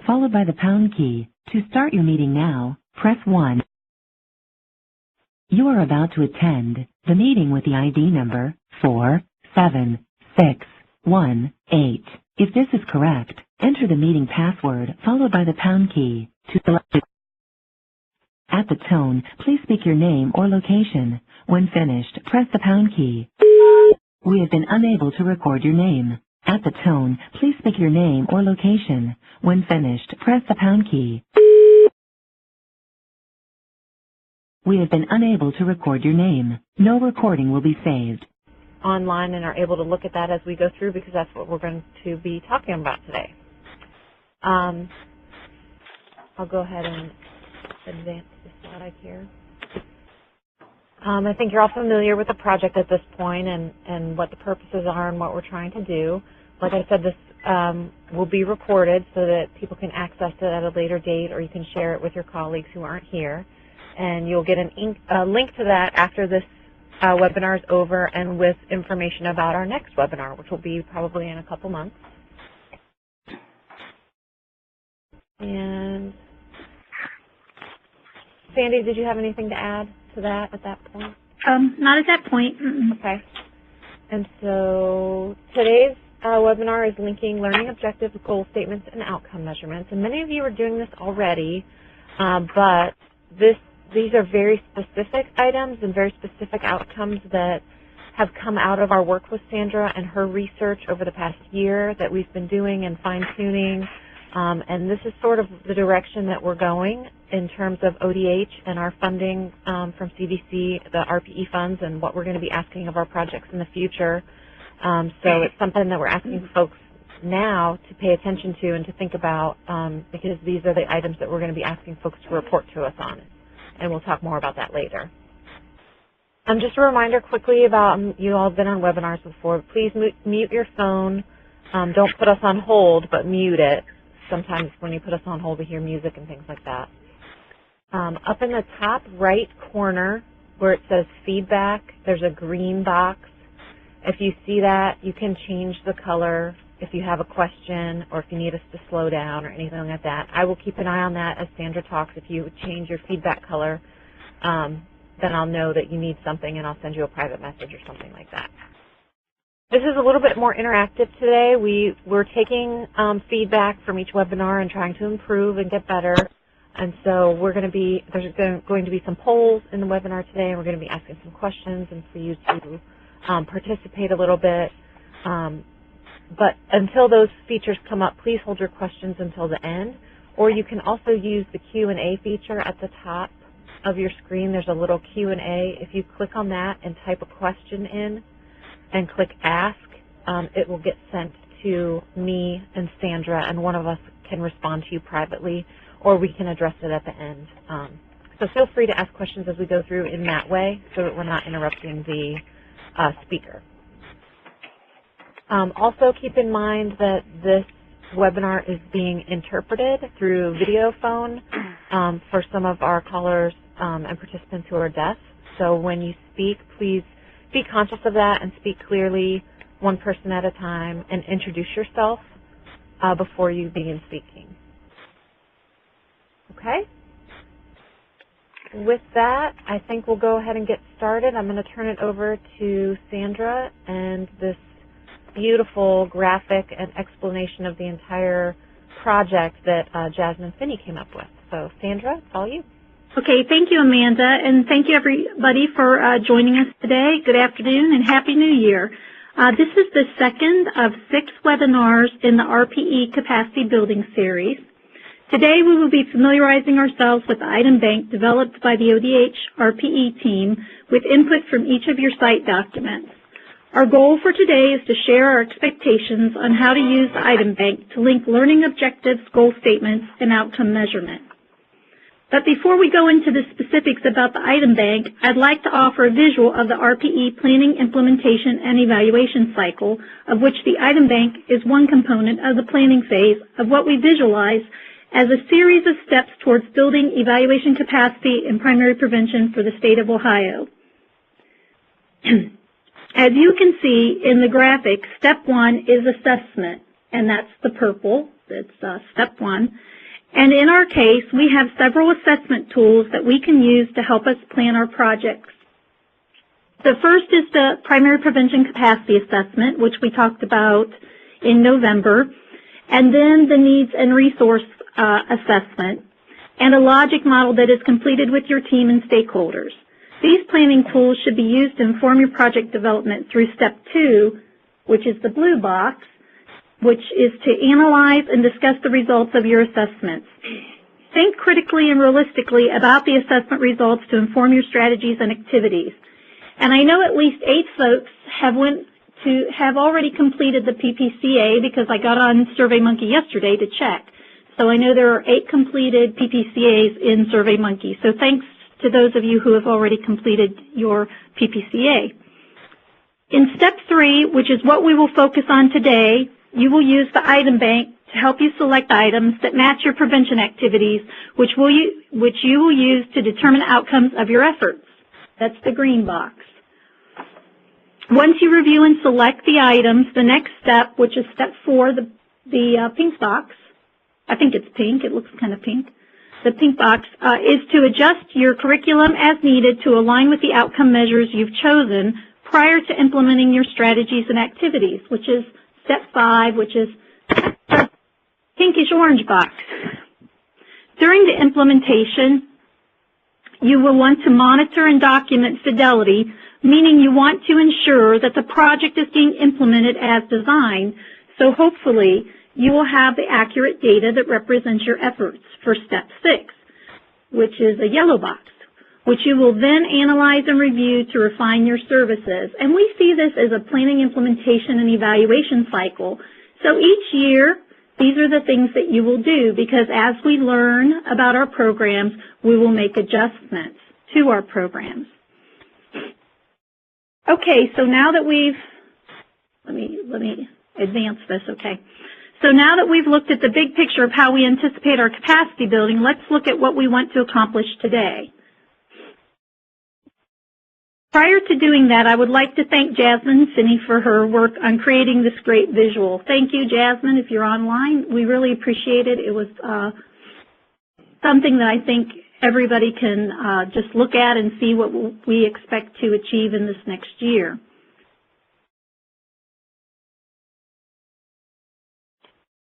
followed by the pound key. To start your meeting now, press 1. You are about to attend the meeting with the ID number 47618. If this is correct, enter the meeting password followed by the pound key to select it. At the tone, please speak your name or location. When finished, press the pound key. We have been unable to record your name. At the tone, please speak your name or location. When finished, press the pound key. We have been unable to record your name. No recording will be saved. Online and are able to look at that as we go through because that's what we're going to be talking about today. I'll go ahead and advance the slide here. I think you're all familiar with the project at this point and what the purposes are and what we're trying to do. Like I said, this will be recorded so that people can access it at a later date, or you can share it with your colleagues who aren't here. And you'll get a link to that after this webinar is over and with information about our next webinar, which will be probably in a couple months. And Sandy, did you have anything to add to that at that point? Not at that point. Okay. And so today's webinar is linking learning objectives, goal statements, and outcome measurements. And many of you are doing this already, but these are very specific items and very specific outcomes that have come out of our work with Sandra and her research over the past year that we've been doing and fine-tuning. And this is sort of the direction that we're going in terms of ODH and our funding from CDC, the RPE funds, and what we're going to be asking of our projects in the future. So it's something that we're asking folks now to pay attention to and to think about because these are the items that we're going to be asking folks to report to us on. And we'll talk more about that later. Just a reminder quickly about, you all have been on webinars before, please mute your phone. Don't put us on hold, but mute it. Sometimes when you put us on hold, we hear music and things like that. Up in the top right corner where it says feedback, there's a green box. If you see that, you can change the color if you have a question or if you need us to slow down or anything like that. I will keep an eye on that as Sandra talks. If you change your feedback color, then I'll know that you need something and I'll send you a private message or something like that. This is a little bit more interactive today. We're taking feedback from each webinar and trying to improve and get better. And so there's going to be some polls in the webinar today, and we're going to be asking some questions and for you to participate a little bit. But until those features come up, please hold your questions until the end. Or you can also use the Q&A feature at the top of your screen. There's a little Q&A. If you click on that and type a question in and click Ask, it will get sent to me and Sandra, and one of us can respond to you privately, or we can address it at the end. So feel free to ask questions as we go through in that way so that we're not interrupting the speaker. Also keep in mind that this webinar is being interpreted through video phone for some of our callers and participants who are deaf. So when you speak, please be conscious of that and speak clearly, one person at a time, and introduce yourself before you begin speaking. Okay? With that, I think we'll go ahead and get started. I'm going to turn it over to Sandra and this beautiful graphic and explanation of the entire project that Jasmine Finney came up with. So, Sandra, it's all you. Okay, thank you, Amanda, and thank you, everybody, for joining us today. Good afternoon and Happy New Year. This is the second of 6 webinars in the RPE Capacity Building Series. Today, we will be familiarizing ourselves with the item bank developed by the ODH RPE team with input from each of your site documents. Our goal for today is to share our expectations on how to use the item bank to link learning objectives, goal statements, and outcome measurement. But before we go into the specifics about the item bank, I'd like to offer a visual of the RPE planning, implementation, and evaluation cycle, of which the item bank is one component of the planning phase of what we visualize as a series of steps towards building evaluation capacity and primary prevention for the state of Ohio. As you can see in the graphic, step 1 is assessment, and that's the purple. That's step 1. And in our case, we have several assessment tools that we can use to help us plan our projects. The first is the Primary Prevention Capacity Assessment, which we talked about in November, and then the Needs and Resource Assessment, and a logic model that is completed with your team and stakeholders. These planning tools should be used to inform your project development through Step 2, which is the blue box, which is to analyze and discuss the results of your assessments. Think critically and realistically about the assessment results to inform your strategies and activities. And I know at least 8 folks have already completed the PPCA because I got on SurveyMonkey yesterday to check. So I know there are 8 completed PPCAs in SurveyMonkey. So thanks to those of you who have already completed your PPCA. In Step 3, which is what we will focus on today, you will use the item bank to help you select items that match your prevention activities, which you will use to determine outcomes of your efforts. That's the green box. Once you review and select the items, the next step, which is Step 4, the pink box, I think it's pink, it looks kind of pink, the pink box, is to adjust your curriculum as needed to align with the outcome measures you've chosen prior to implementing your strategies and activities, which is Step 5, which is the pinkish-orange box. During the implementation, you will want to monitor and document fidelity, meaning you want to ensure that the project is being implemented as designed, so hopefully you will have the accurate data that represents your efforts for Step 6, which is a yellow box, which you will then analyze and review to refine your services. And we see this as a planning, implementation, and evaluation cycle. So each year, these are the things that you will do, because as we learn about our programs, we will make adjustments to our programs. Okay, so now that let me advance this, okay. So now that we've looked at the big picture of how we anticipate our capacity building, let's look at what we want to accomplish today. Prior to doing that, I would like to thank Jasmine Finney for her work on creating this great visual. Thank you, Jasmine, if you're online. We really appreciate it. It was something that I think everybody can just look at and see what we expect to achieve in this next year.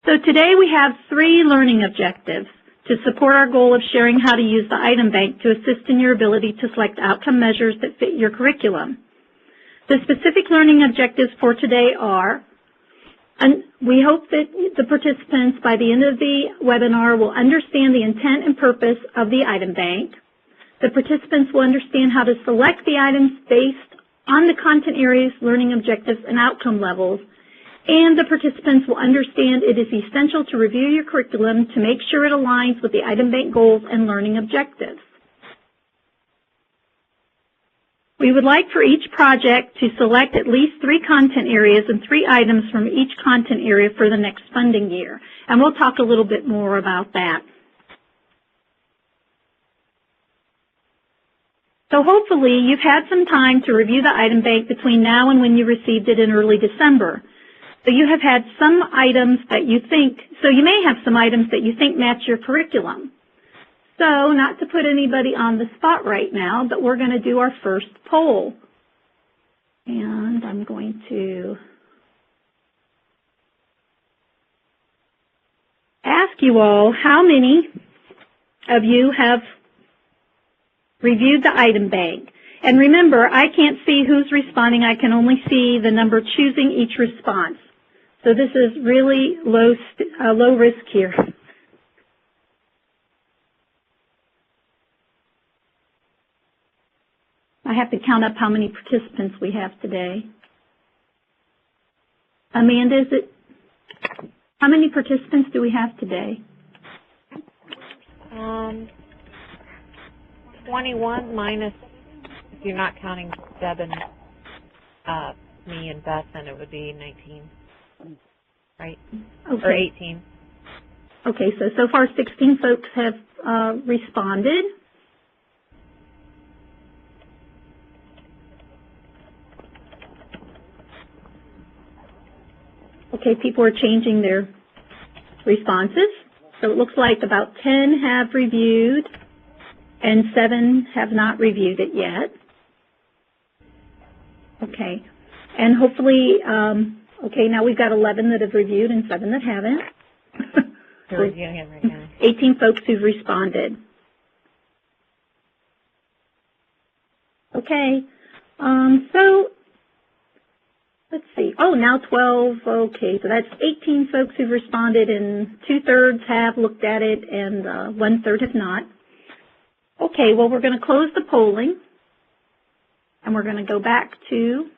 So today we have 3 learning objectives to support our goal of sharing how to use the item bank to assist in your ability to select outcome measures that fit your curriculum. The specific learning objectives for today are, and we hope that the participants by the end of the webinar will understand the intent and purpose of the item bank. The participants will understand how to select the items based on the content areas, learning objectives, and outcome levels. And the participants will understand it is essential to review your curriculum to make sure it aligns with the item bank goals and learning objectives. We would like for each project to select at least 3 content areas and 3 items from each content area for the next funding year. And we'll talk a little bit more about that. So hopefully you've had some time to review the item bank between now and when you received it in early December. So you have had some items that you may have some items that you think match your curriculum. So not to put anybody on the spot right now, but we're going to do our first poll. And I'm going to ask you all how many of you have reviewed the item bank. And remember, I can't see who's responding. I can only see the number choosing each response. So this is really low risk here. I have to count up how many participants we have today. Amanda, how many participants do we have today? 21 minus, if you're not counting Deb and me and Beth, then it would be 19, right? Okay. Or 18. Okay, so far 16 folks have responded. Okay, people are changing their responses. So it looks like about 10 have reviewed and 7 have not reviewed it yet. Okay. And hopefully, okay, now we've got 11 that have reviewed and 7 that haven't. We're reviewing it right now. 18 folks who've responded. Okay. So let's see. Oh, now 12. Okay, so that's 18 folks who've responded, and 2/3 have looked at it, and 1/3 have not. Okay, well, we're going to close the polling, and we're going to go back to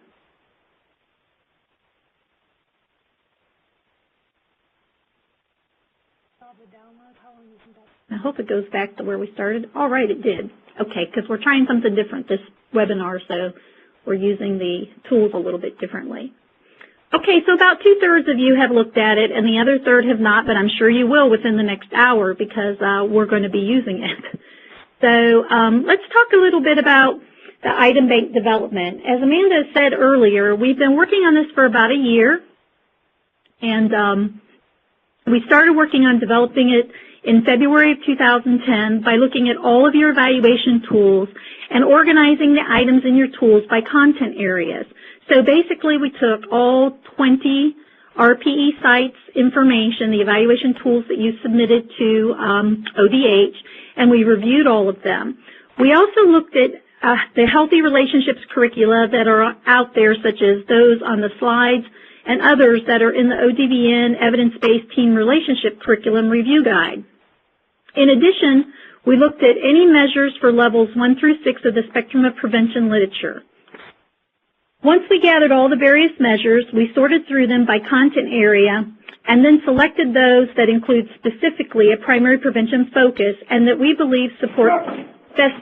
I hope it goes back to where we started. All right, it did. Okay, because we're trying something different this webinar, so we're using the tools a little bit differently. Okay, so about 2/3 of you have looked at it, and the other 1/3 have not, but I'm sure you will within the next hour because we're going to be using it. So let's talk a little bit about the item bank development. As Amanda said earlier, we've been working on this for about a year, and we started working on developing it in February of 2010 by looking at all of your evaluation tools and organizing the items in your tools by content areas. So basically we took all 20 RPE sites information, the evaluation tools that you submitted to ODH, and we reviewed all of them. We also looked at the Healthy Relationships curricula that are out there, such as those on the slides and others that are in the ODVN Evidence-Based Team Relationship Curriculum Review Guide. In addition, we looked at any measures for levels 1 through 6 of the Spectrum of Prevention literature. Once we gathered all the various measures, we sorted through them by content area and then selected those that include specifically a primary prevention focus and that we believe support best.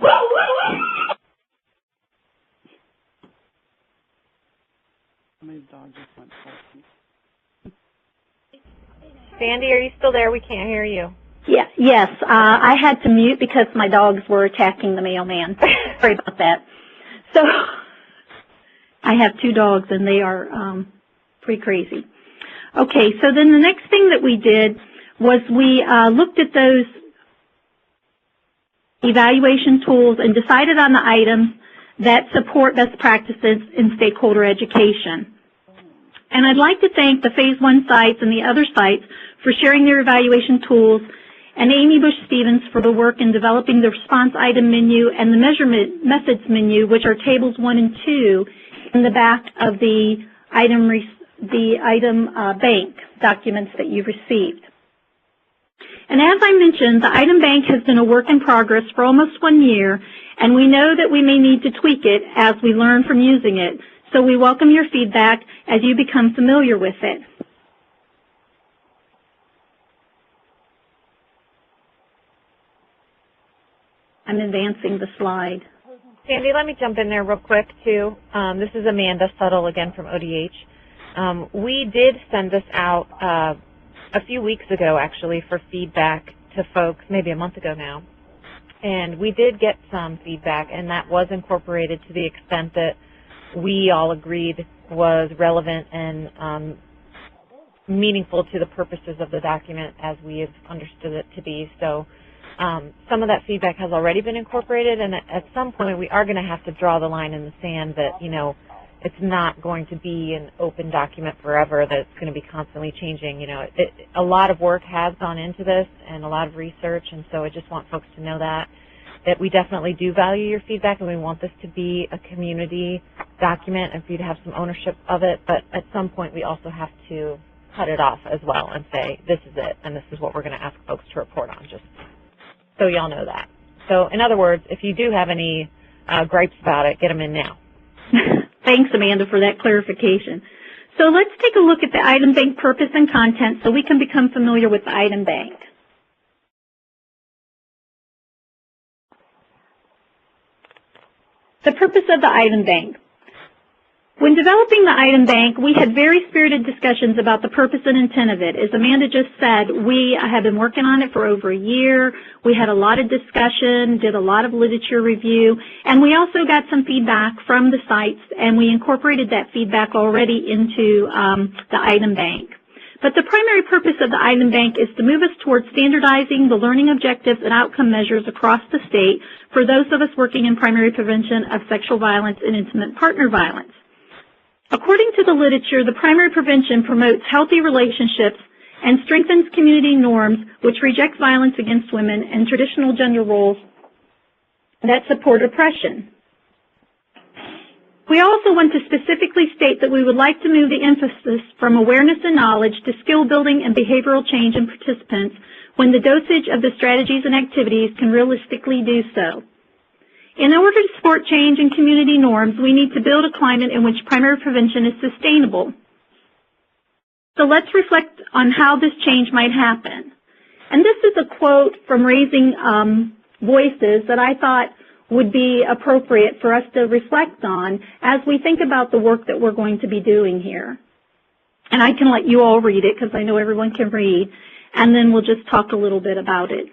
Sandy, are you still there? We can't hear you. Yeah, yes, I had to mute because my dogs were attacking the mailman. Sorry about that. So I have 2 dogs, and they are pretty crazy. Okay, so then the next thing that we did was we looked at those evaluation tools and decided on the items that support best practices in stakeholder education. And I'd like to thank the Phase 1 sites and the other sites for sharing their evaluation tools, and Amy Bush-Stevens for the work in developing the response item menu and the measurement methods menu, which are tables 1 and 2 in the back of the item bank documents that you received. And as I mentioned, the item bank has been a work in progress for almost 1 year, and we know that we may need to tweak it as we learn from using it. So we welcome your feedback as you become familiar with it. I'm advancing the slide. Sandy, let me jump in there real quick, too. This is Amanda Suttle again from ODH. We did send this out a few weeks ago, actually, for feedback to folks, maybe a month ago now. And we did get some feedback, and that was incorporated to the extent that we all agreed was relevant and meaningful to the purposes of the document as we have understood it to be. So some of that feedback has already been incorporated, and at some point we are going to have to draw the line in the sand that, you know, it's not going to be an open document forever, that it's going to be constantly changing. You know, a lot of work has gone into this and a lot of research, and so I just want folks to know that we definitely do value your feedback, and we want this to be a community document and for you to have some ownership of it, but at some point we also have to cut it off as well and say, this is it, and this is what we're going to ask folks to report on, just so y'all know that. So in other words, if you do have any gripes about it, get them in now. Thanks, Amanda, for that clarification. So let's take a look at the item bank purpose and content so we can become familiar with the item bank. The purpose of the item bank. When developing the item bank, we had very spirited discussions about the purpose and intent of it. As Amanda just said, we have been working on it for over a year. We had a lot of discussion, did a lot of literature review, and we also got some feedback from the sites, and we incorporated that feedback already into the item bank. But the primary purpose of the item bank is to move us towards standardizing the learning objectives and outcome measures across the state for those of us working in primary prevention of sexual violence and intimate partner violence. According to the literature, the primary prevention promotes healthy relationships and strengthens community norms which reject violence against women and traditional gender roles that support oppression. We also want to specifically state that we would like to move the emphasis from awareness and knowledge to skill building and behavioral change in participants when the dosage of the strategies and activities can realistically do so. In order to support change in community norms, we need to build a climate in which primary prevention is sustainable. So let's reflect on how this change might happen. And this is a quote from Raising Voices that I thought would be appropriate for us to reflect on as we think about the work that we're going to be doing here. And I can let you all read it because I know everyone can read, and then we'll just talk a little bit about it.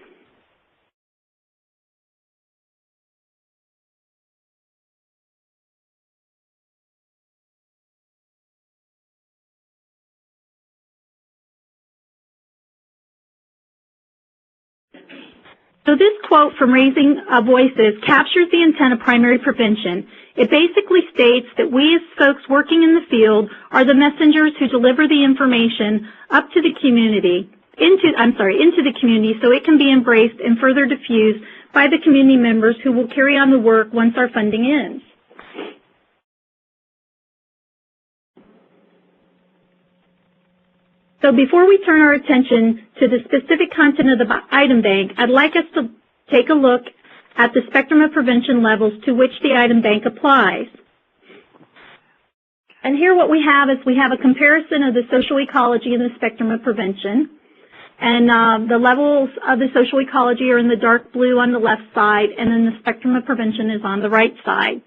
So this quote from Raising Voices captures the intent of primary prevention. It basically states that we as folks working in the field are the messengers who deliver the information up to the community, into the community so it can be embraced and further diffused by the community members who will carry on the work once our funding ends. So before we turn our attention to the specific content of the item bank, I'd like us to take a look at the spectrum of prevention levels to which the item bank applies. And here what we have is we have a comparison of the social ecology and the spectrum of prevention. And the levels of the social ecology are in the dark blue on the left side, and then the spectrum of prevention is on the right side.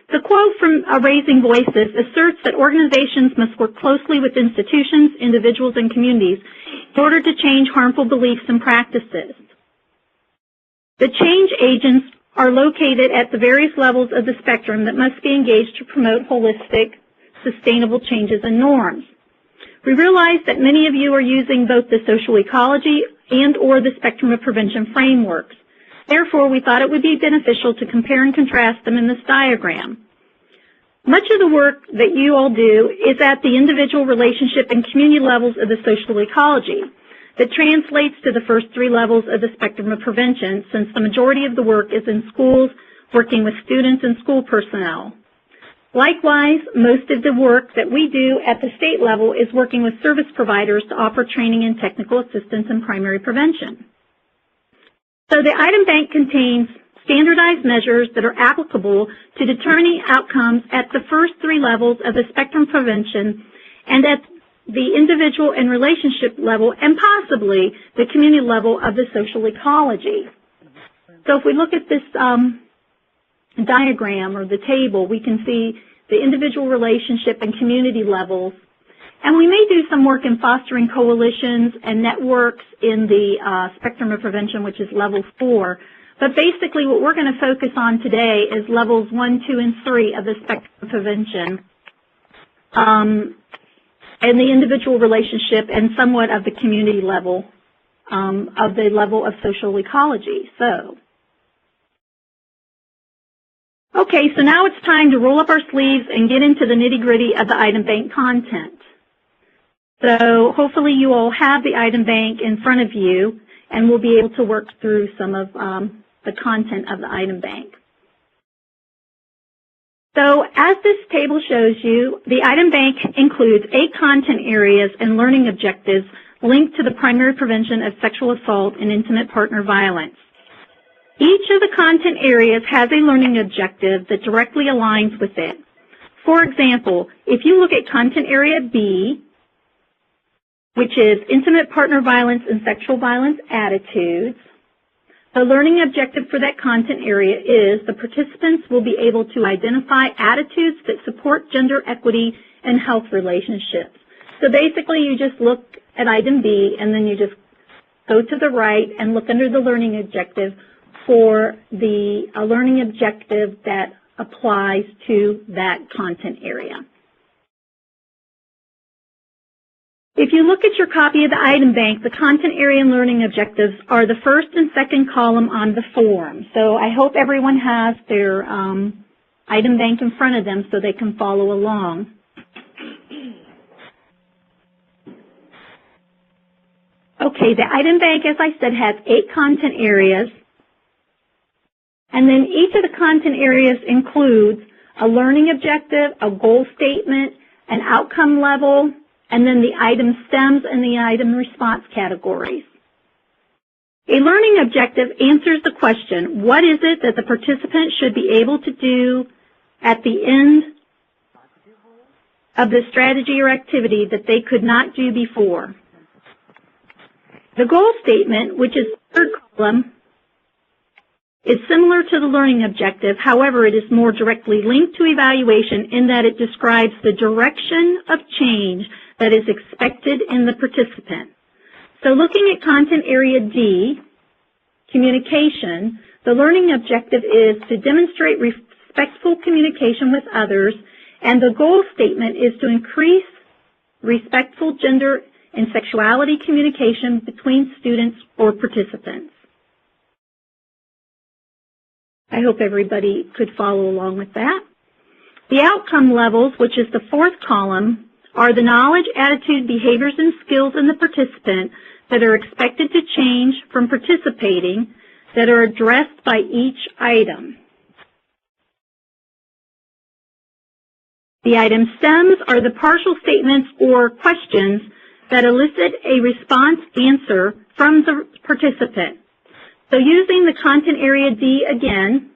The quote from Raising Voices asserts that organizations must work closely with institutions, individuals, and communities in order to change harmful beliefs and practices. The change agents are located at the various levels of the spectrum that must be engaged to promote holistic, sustainable changes and norms. We realize that many of you are using both the social ecology and/or the spectrum of prevention frameworks. Therefore, we thought it would be beneficial to compare and contrast them in this diagram. Much of the work that you all do is at the individual, relationship, and community levels of the social ecology that translates to the first three levels of the spectrum of prevention, since the majority of the work is in schools, working with students and school personnel. Likewise, most of the work that we do at the state level is working with service providers to offer training and technical assistance in primary prevention. So the item bank contains standardized measures that are applicable to determining outcomes at the first three levels of the spectrum prevention and at the individual and relationship level and possibly the community level of the social ecology. So if we look at this diagram or the table, we can see the individual, relationship, and community levels. And we may do some work in fostering coalitions and networks in the spectrum of prevention, which is level 4. But basically what we're going to focus on today is levels 1, 2, and 3 of the spectrum of prevention, and the individual relationship and somewhat of the community level, of the level of social ecology. Okay, so now it's time to roll up our sleeves and get into the nitty-gritty of the item bank content. So hopefully you all have the item bank in front of you, and we'll be able to work through some of the content of the item bank. So as this table shows you, the item bank includes 8 content areas and learning objectives linked to the primary prevention of sexual assault and intimate partner violence. Each of the content areas has a learning objective that directly aligns with it. For example, if you look at content area B, which is intimate partner violence and sexual violence attitudes, the learning objective for that content area is the participants will be able to identify attitudes that support gender equity and health relationships. So basically you just look at item B and then you just go to the right and look under the learning objective for the learning objective that applies to that content area. If you look at your copy of the item bank, the content area and learning objectives are the first and second column on the form. So I hope everyone has their item bank in front of them so they can follow along. Okay, the item bank, as I said, has 8 content areas. And then each of the content areas includes a learning objective, a goal statement, an outcome level, and then the item stems and the item response categories. A learning objective answers the question, what is it that the participant should be able to do at the end of the strategy or activity that they could not do before? The goal statement, which is the third column, is similar to the learning objective. However, it is more directly linked to evaluation in that it describes the direction of change that is expected in the participant. So looking at content area D, communication, the learning objective is to demonstrate respectful communication with others, and the goal statement is to increase respectful gender and sexuality communication between students or participants. I hope everybody could follow along with that. The outcome levels, which is the fourth column, are the knowledge, attitude, behaviors, and skills in the participant that are expected to change from participating that are addressed by each item. The item stems are the partial statements or questions that elicit a response answer from the participant. So using the content area D again,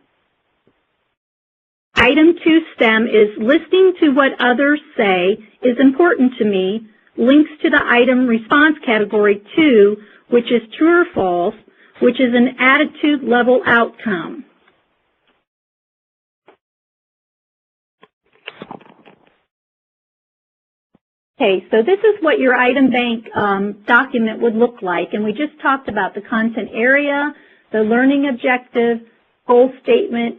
item 2 STEM is listening to what others say is important to me, links to the item response category 2, which is true or false, which is an attitude level outcome. Okay, so this is what your item bank document would look like, and we just talked about the content area, the learning objective, goal statement,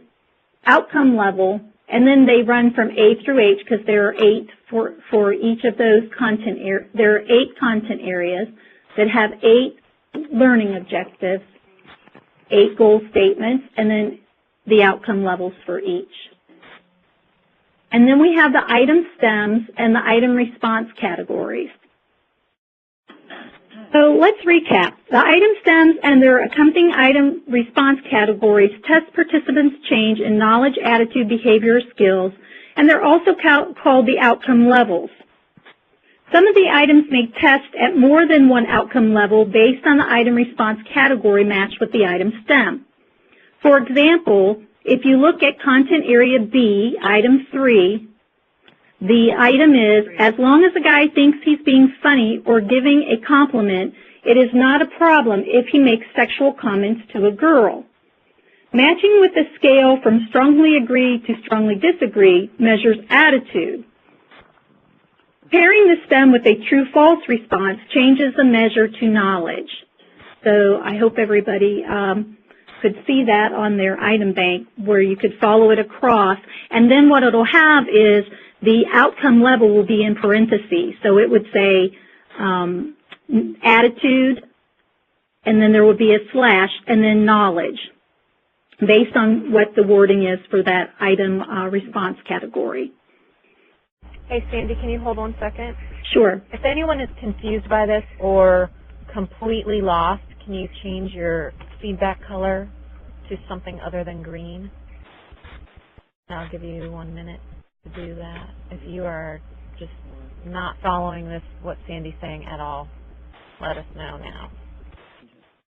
outcome level, and then they run from A through H because there are 8 for each of those content areas. There are 8 content areas that have 8 learning objectives, 8 goal statements, and then the outcome levels for each. And then we have the item stems and the item response categories. So let's recap. The item stems and their accompanying item response categories test participants' change in knowledge, attitude, behavior, or skills, and they're also called the outcome levels. Some of the items may test at more than one outcome level based on the item response category matched with the item stem. For example, if you look at content area B, item 3, the item is, as long as a guy thinks he's being funny or giving a compliment, it is not a problem if he makes sexual comments to a girl. Matching with the scale from strongly agree to strongly disagree measures attitude. Pairing the stem with a true-false response changes the measure to knowledge. So I hope everybody could see that on their item bank where you could follow it across. And then what it'll have is the outcome level will be in parentheses. So it would say attitude, and then there would be a slash, and then knowledge, based on what the wording is for that item response category. Hey, Sandy, can you hold 1 second? Sure. If anyone is confused by this or completely lost, can you change your feedback color to something other than green? And I'll give you 1 minute to do that. If you are just not following this, what Sandy's saying at all, let us know now.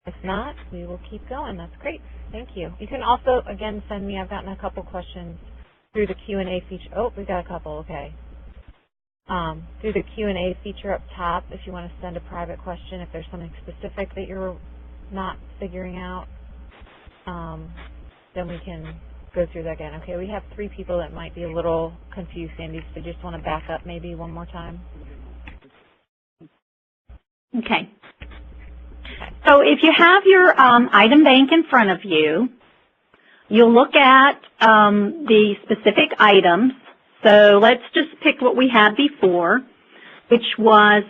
If not, we will keep going. That's great. Thank you. You can also, again, send me, I've gotten a couple questions through the Q&A feature. Oh, we've got a couple, okay. Through the Q&A feature up top, if you want to send a private question, if there's something specific that you're not figuring out, then we can go through that again. Okay, we have 3 people that might be a little confused, Sandy, so just want to back up maybe one more time. Okay. So if you have your item bank in front of you, you'll look at the specific items. So let's just pick what we had before. which was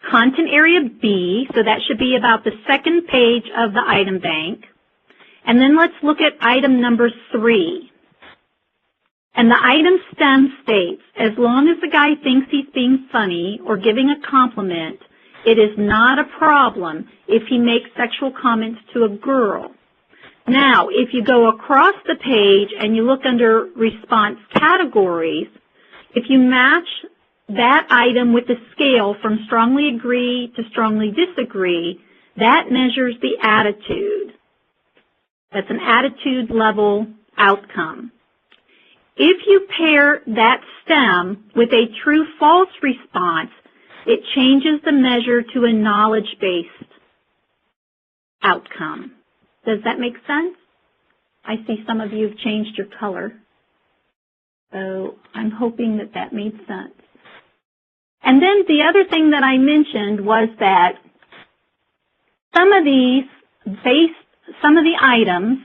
content area B, so that should be about the second page of the item bank. And then let's look at item number 3. And the item stem states, as long as the guy thinks he's being funny or giving a compliment, it is not a problem if he makes sexual comments to a girl. Now, if you go across the page and you look under response categories, if you match that item with the scale from strongly agree to strongly disagree, that measures the attitude. That's an attitude level outcome. If you pair that stem with a true-false response, it changes the measure to a knowledge-based outcome. Does that make sense? I see some of you have changed your color. So I'm hoping that that made sense. And then the other thing that I mentioned was that some of the items,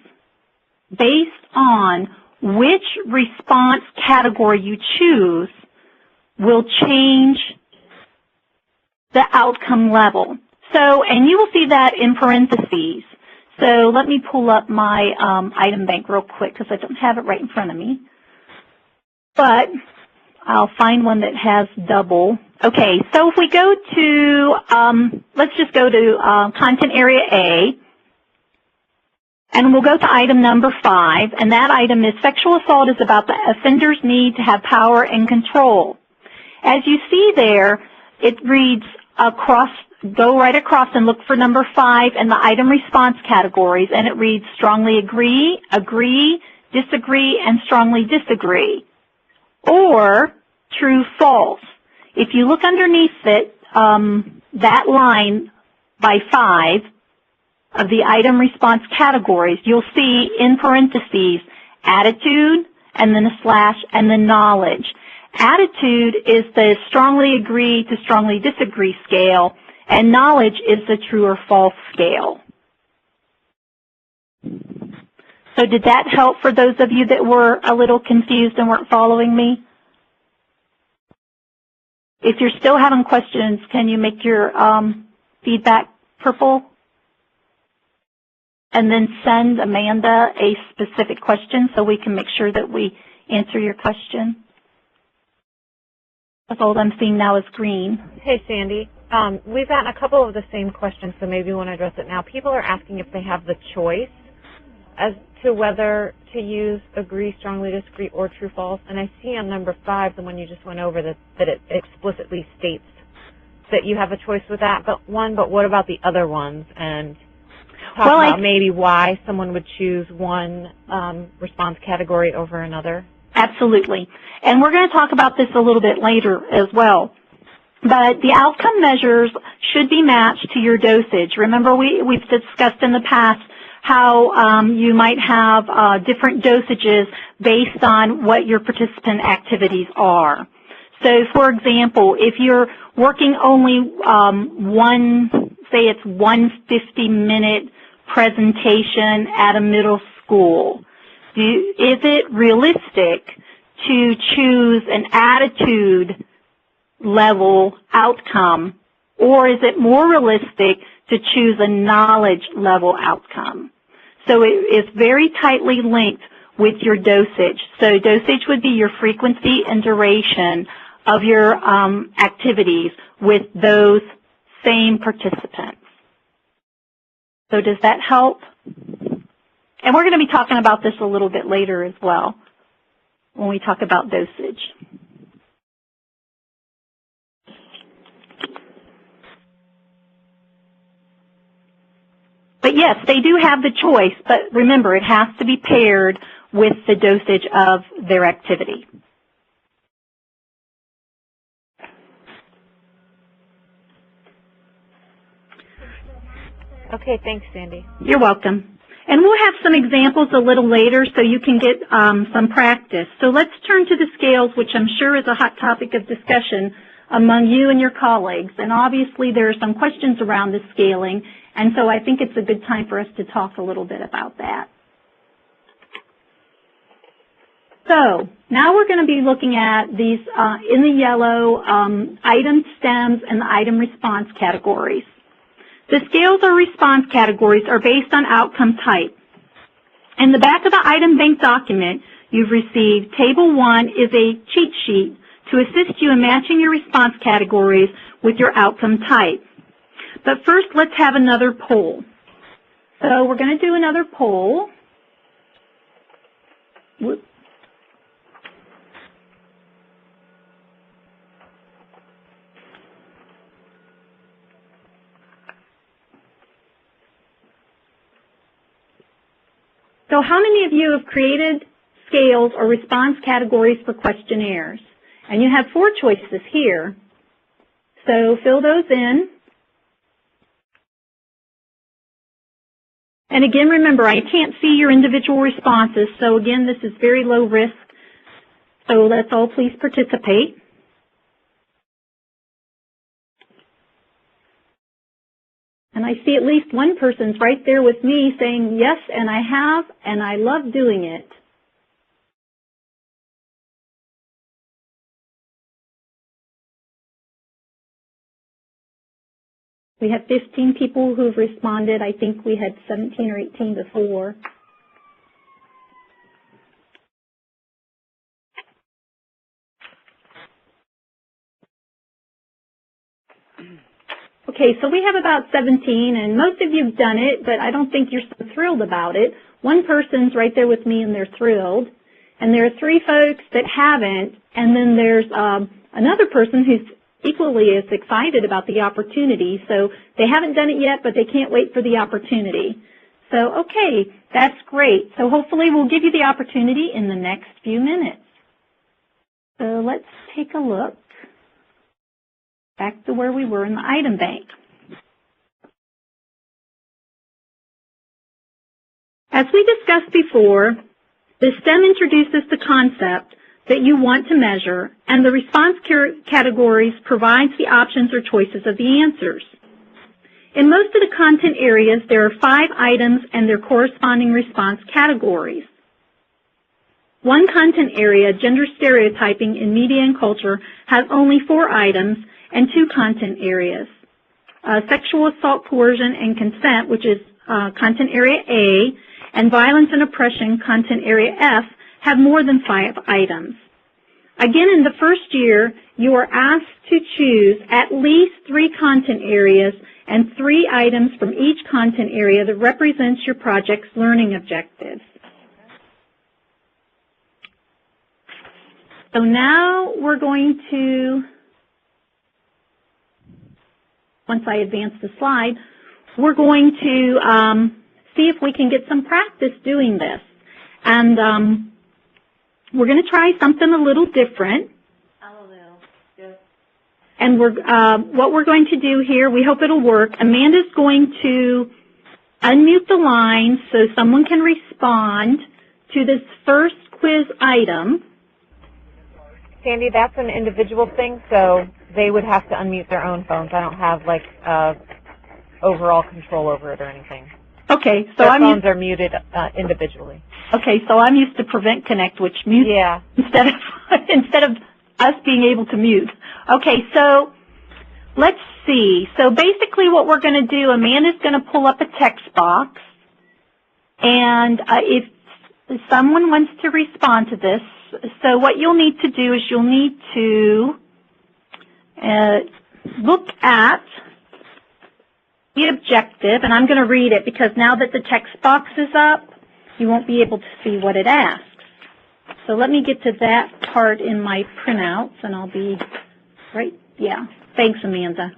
based on which response category you choose, will change the outcome level. So, and you will see that in parentheses. So let me pull up my item bank real quick because I don't have it right in front of me. But I'll find one that has double. Okay, so if we go to, let's just go to content area A, and we'll go to item number 5, and that item is sexual assault is about the offender's need to have power and control. As you see there, it reads across, go right across and look for number 5 in the item response categories, and it reads strongly agree, agree, disagree, and strongly disagree, or true, false. If you look underneath it, that line by 5 of the item response categories, you'll see in parentheses attitude and then a slash and then knowledge. Attitude is the strongly agree to strongly disagree scale, and knowledge is the true or false scale. So did that help for those of you that were a little confused and weren't following me? If you're still having questions, can you make your feedback purple? And then send Amanda a specific question so we can make sure that we answer your question. That's all I'm seeing now is green. Hey, Sandy. We've gotten a couple of the same questions, so maybe you want to address it now. People are asking if they have the choice as to whether to use agree, strongly disagree, or true, false. And I see on number 5, the one you just went over, that it explicitly states that you have a choice with that. But what about the other ones? And talk about maybe why someone would choose one response category over another. Absolutely. And we're going to talk about this a little bit later as well. But the outcome measures should be matched to your dosage. Remember, we've discussed in the past how you might have different dosages based on what your participant activities are. So, for example, if you're working only say it's one 50-minute presentation at a middle school, is it realistic to choose an attitude level outcome, or is it more realistic to choose a knowledge level outcome? So it is very tightly linked with your dosage. So dosage would be your frequency and duration of your activities with those same participants. So does that help? And we're going to be talking about this a little bit later as well when we talk about dosage. But yes, they do have the choice, but remember, it has to be paired with the dosage of their activity. Okay, thanks, Sandy. You're welcome. And we'll have some examples a little later so you can get some practice. So let's turn to the scales, which I'm sure is a hot topic of discussion among you and your colleagues. And obviously there are some questions around the scaling, and so I think it's a good time for us to talk a little bit about that. So now we're going to be looking at these in the yellow item stems and the item response categories. The scales or response categories are based on outcome type. In the back of the item bank document, you've received Table 1 is a cheat sheet to assist you in matching your response categories with your outcome type. But first, let's have another poll. So we're going to do another poll. Whoops. So how many of you have created scales or response categories for questionnaires? And you have 4 choices here. So fill those in. And again, remember, I can't see your individual responses. So again, this is very low risk. So let's all please participate. And I see at least one person's right there with me saying, yes, and I have, and I love doing it. We have 15 people who've responded. I think we had 17 or 18 before. Okay, so we have about 17, and most of you have done it, but I don't think you're so thrilled about it. One person's right there with me, and they're thrilled. And there are 3 folks that haven't, and then there's another person who's equally as excited about the opportunity. So they haven't done it yet, but they can't wait for the opportunity. So, okay, that's great. So hopefully we'll give you the opportunity in the next few minutes. So let's take a look back to where we were in the item bank. As we discussed before, the STEM introduces the concept that you want to measure, and the response categories provides the options or choices of the answers. In most of the content areas, there are 5 items and their corresponding response categories. One content area, gender stereotyping in media and culture, has only 4 items and 2 content areas. Sexual assault, coercion, and consent, which is content area A, and violence and oppression, content area F, have more than 5 items. Again, in the first year, you are asked to choose at least 3 content areas and 3 items from each content area that represents your project's learning objectives. So now we're going to, once I advance the slide, we're going to see if we can get some practice doing this. And we're going to try something a little different. And what we're going to do here, we hope it'll work. Amanda's going to unmute the line so someone can respond to this first quiz item. Sandy, that's an individual thing, so they would have to unmute their own phones. I don't have, like, overall control over it or anything. Okay, so their phones are muted individually. Okay, so I'm used to Prevent Connect, which mutes instead of us being able to mute. Okay, so let's see. So basically what we're going to do, Amanda's going to pull up a text box, and if someone wants to respond to this, so what you'll need to do is you'll need to look at the objective, and I'm going to read it because now that the text box is up, you won't be able to see what it asks. So let me get to that part in my printouts, and I'll be right, yeah. Thanks, Amanda.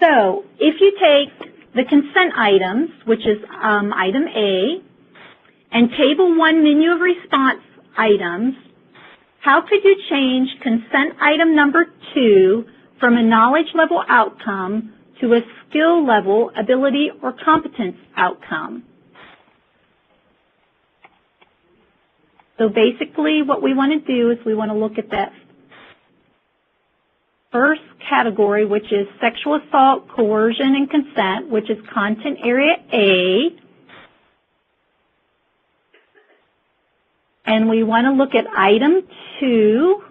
So if you take the consent items, which is item A, and Table 1 menu of response items, how could you change consent item number 2 from a knowledge level outcome to a skill level, ability, or competence outcome? So basically what we want to do is we want to look at that first category, which is sexual assault, coercion, and consent, which is content area A. And we want to look at item 2,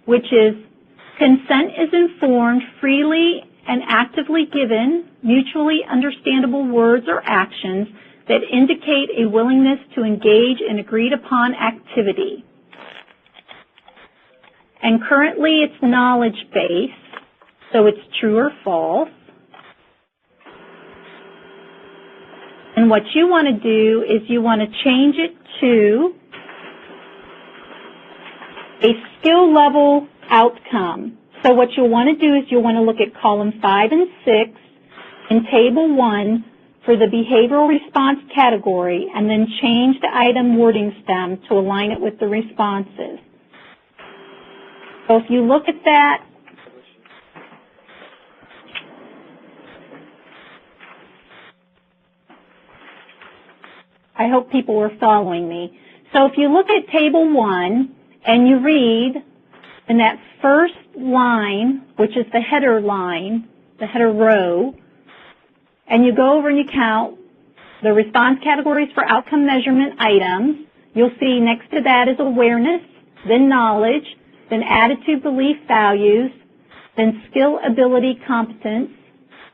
which is consent is informed, freely and actively given, mutually understandable words or actions that indicate a willingness to engage in agreed upon activity. And currently it's knowledge-based, so it's true or false. And what you want to do is you want to change it to a skill level outcome. So what you'll want to do is you'll want to look at column 5 and 6 in table 1 for the behavioral response category, and then change the item wording stem to align it with the responses. So if you look at that, I hope people were following me. So if you look at table 1 and you read in that first line, which is the header line, the header row, and you go over and you count the response categories for outcome measurement items, you'll see next to that is awareness, then knowledge, then attitude, belief, values, then skill, ability, competence,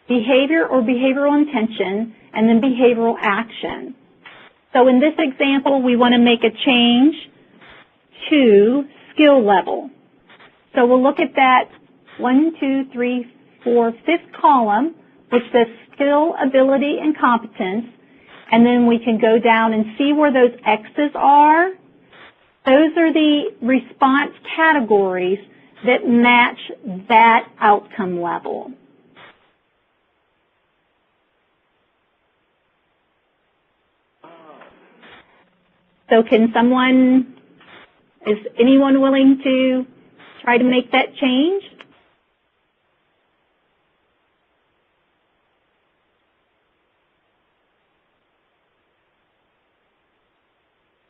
behavior or behavioral intention, and then behavioral action. So in this example, we want to make a change to skill level. So we'll look at that 1, 2, 3, 4, 5th column, which says skill, ability, and competence, and then we can go down and see where those X's are. Those are the response categories that match that outcome level. So is anyone willing to try to make that change?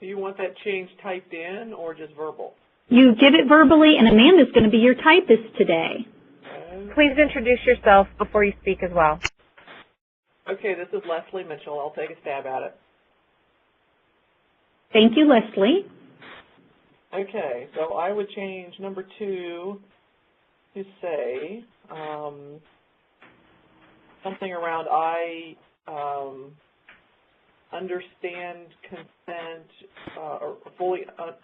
Do you want that change typed in or just verbal? You give it verbally, and Amanda's going to be your typist today. Please introduce yourself before you speak as well. Okay, this is Leslie Mitchell. I'll take a stab at it. Thank you, Leslie. Okay, so I would change number 2 to say something around I understand consent, or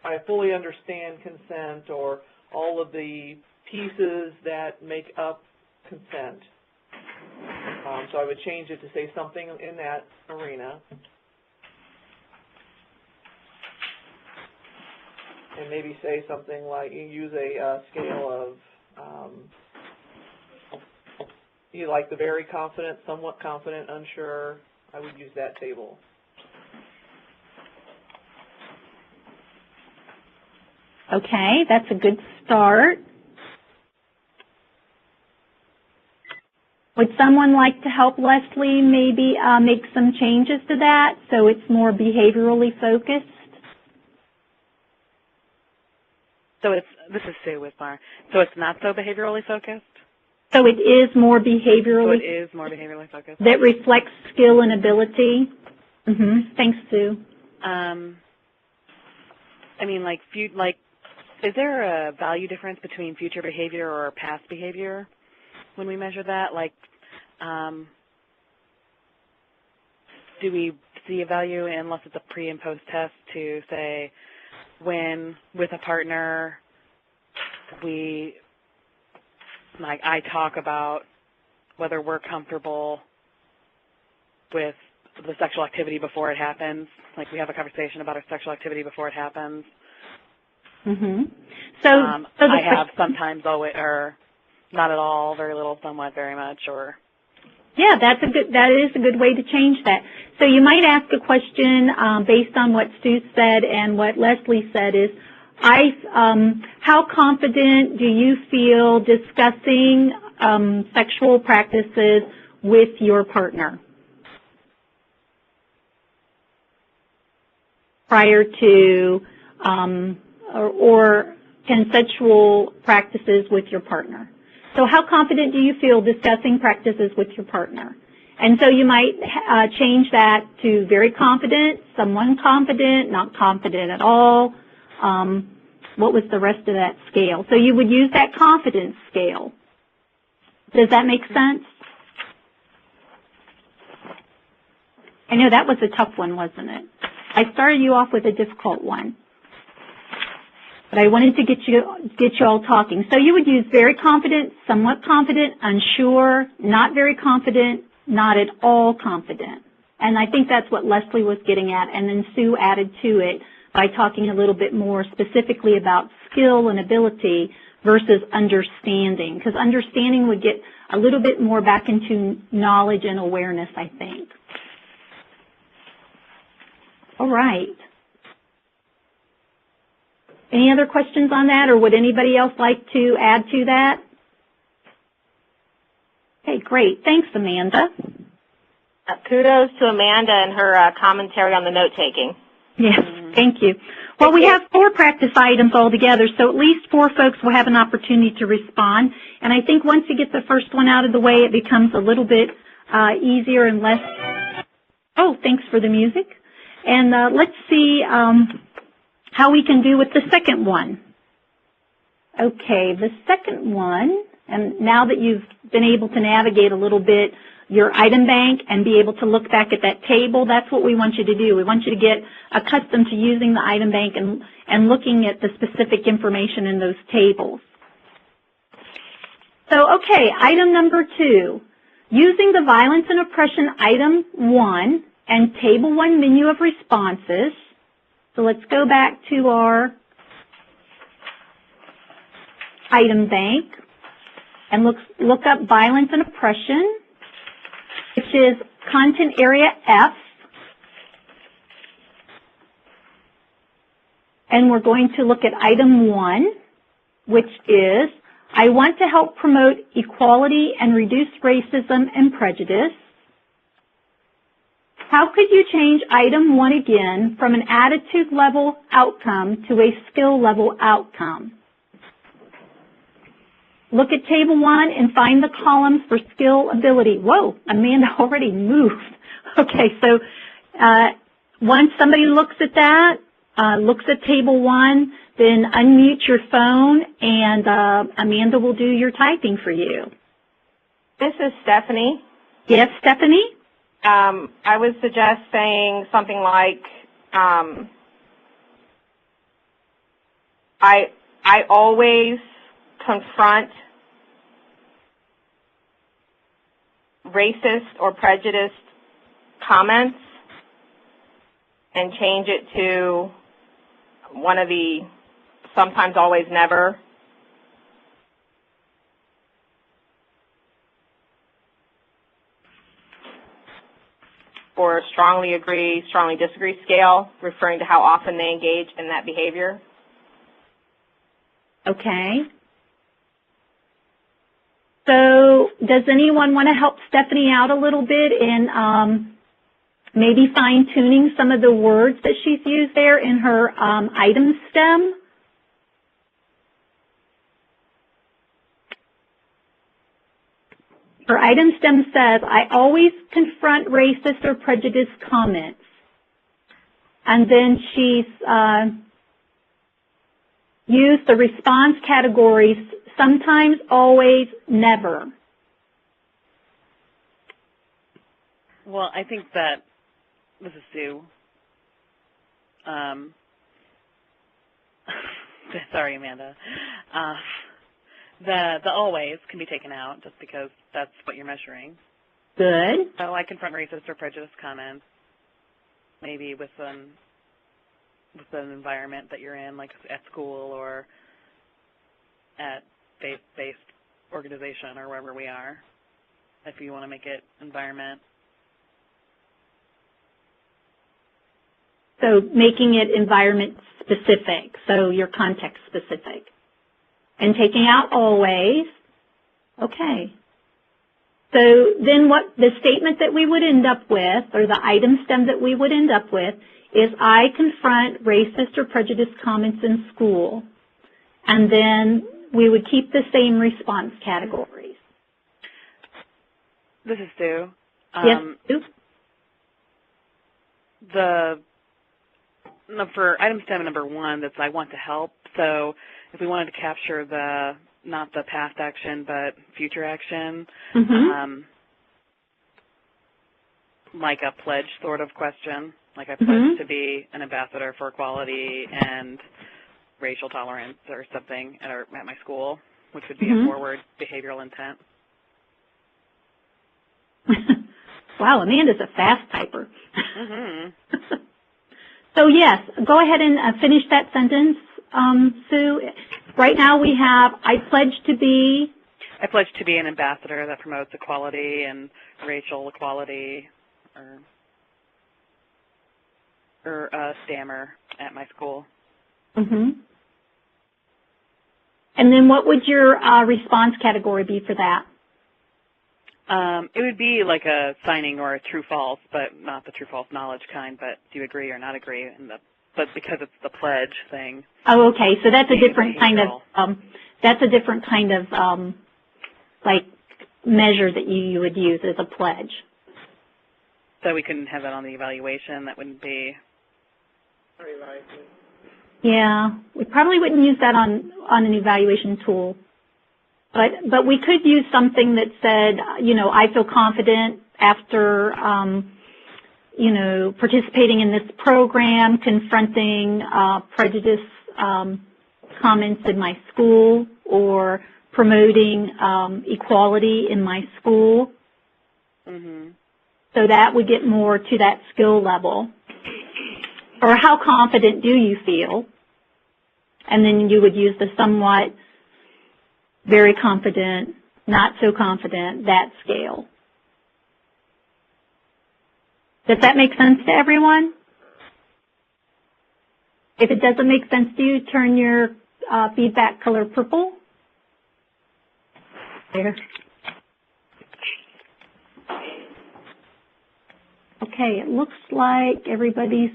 I fully understand consent, or all of the pieces that make up consent. So I would change it to say something in that arena. And maybe say something like, you use a scale of, you like the very confident, somewhat confident, unsure. I would use that table. Okay, that's a good start. Would someone like to help Leslie maybe make some changes to that so it's more behaviorally focused? So this is Sue Wismar. So it's not so behaviorally focused? So it is more behaviorally. So it is more behaviorally focused. That reflects skill and ability. Thanks, Sue. I mean, is there a value difference between future behavior or past behavior when we measure that? Like, do we see a value unless it's a pre and post test to say, when with a partner, I talk about whether we're comfortable with the sexual activity before it happens. Like, we have a conversation about our sexual activity before it happens. So I have sometimes, or not at all, very little, somewhat, very much, or. Yeah, that is a good way to change that. So you might ask a question based on what Stu said and what Leslie said is, how confident do you feel discussing sexual practices with your partner prior to or consensual practices with your partner? So how confident do you feel discussing practices with your partner? And so you might change that to very confident, somewhat confident, not confident at all. What was the rest of that scale? So you would use that confidence scale. Does that make sense? I know that was a tough one, wasn't it? I started you off with a difficult one. But I wanted to get you all talking. So you would use very confident, somewhat confident, unsure, not very confident, not at all confident. And I think that's what Leslie was getting at, and then Sue added to it by talking a little bit more specifically about skill and ability versus understanding, because understanding would get a little bit more back into knowledge and awareness, I think. All right. Any other questions on that, or would anybody else like to add to that? Okay, great. Thanks, Amanda. Kudos to Amanda and her commentary on the note-taking. Yes, thank you. Well, we have 4 practice items altogether, so at least 4 folks will have an opportunity to respond. And I think once you get the first one out of the way, it becomes a little bit easier and less... Oh, thanks for the music. And let's see how we can do with the second one. Okay, the second one, and now that you've been able to navigate a little bit your item bank and be able to look back at that table, that's what we want you to do. We want you to get accustomed to using the item bank and looking at the specific information in those tables. So, okay, item number 2, using the violence and oppression item 1 and table 1 menu of responses. So let's go back to our item bank and look up violence and oppression, which is content area F. And we're going to look at item 1, which is, I want to help promote equality and reduce racism and prejudice. How could you change item 1 again from an attitude level outcome to a skill level outcome? Look at table 1 and find the columns for skill ability. Whoa, Amanda already moved. Okay, so once somebody looks at that, looks at table 1, then unmute your phone and Amanda will do your typing for you. This is Stephanie. Yes, Stephanie? I would suggest saying something like, I always confront racist or prejudiced comments and change it to one of the sometimes, always, never. Or strongly agree, strongly disagree scale, referring to how often they engage in that behavior. Okay. So does anyone want to help Stephanie out a little bit in maybe fine-tuning some of the words that she's used there in her item stem? Her item stem says, I always confront racist or prejudiced comments. And then she's used the response categories, sometimes, always, never. Well, I think that, this is Sue. Sorry, Amanda. The always can be taken out just because that's what you're measuring. Good. So I confront racist or prejudiced comments, maybe with an environment that you're in, like at school or at faith-based organization or wherever we are, if you want to make it environment. So making it environment specific, so your context specific. And taking out always. Okay. So then what the statement that we would end up with, or the item stem that we would end up with, is I confront racist or prejudiced comments in school. And then we would keep the same response categories. This is Sue. Yes, Sue? For item STEM number 1, that's I want to help. So if we wanted to capture not the past action, but future action, like a pledge sort of question, like I pledge to be an ambassador for equality and racial tolerance or something at my school, which would be a forward behavioral intent. Wow, Amanda's a fast typer. So yes, go ahead and finish that sentence, Sue. Right now we have, I pledge to be an ambassador that promotes equality and racial equality, or a stammer at my school. And then what would your response category be for that? It would be like a signing or a true-false, but not the true-false knowledge kind, but do you agree or not agree? But because it's the pledge thing. Oh, okay. So that's a different kind of, like measure that you would use as a pledge. So we couldn't have that on the evaluation. That wouldn't be very likely. Yeah, we probably wouldn't use that on an evaluation tool. But we could use something that said, I feel confident after, participating in this program, confronting prejudice comments in my school, or promoting equality in my school. So that would get more to that skill level. Or how confident do you feel? And then you would use the somewhat, very confident, not so confident, that scale. Does that make sense to everyone? If it doesn't make sense to you, turn your feedback color purple. There. Okay, it looks like everybody's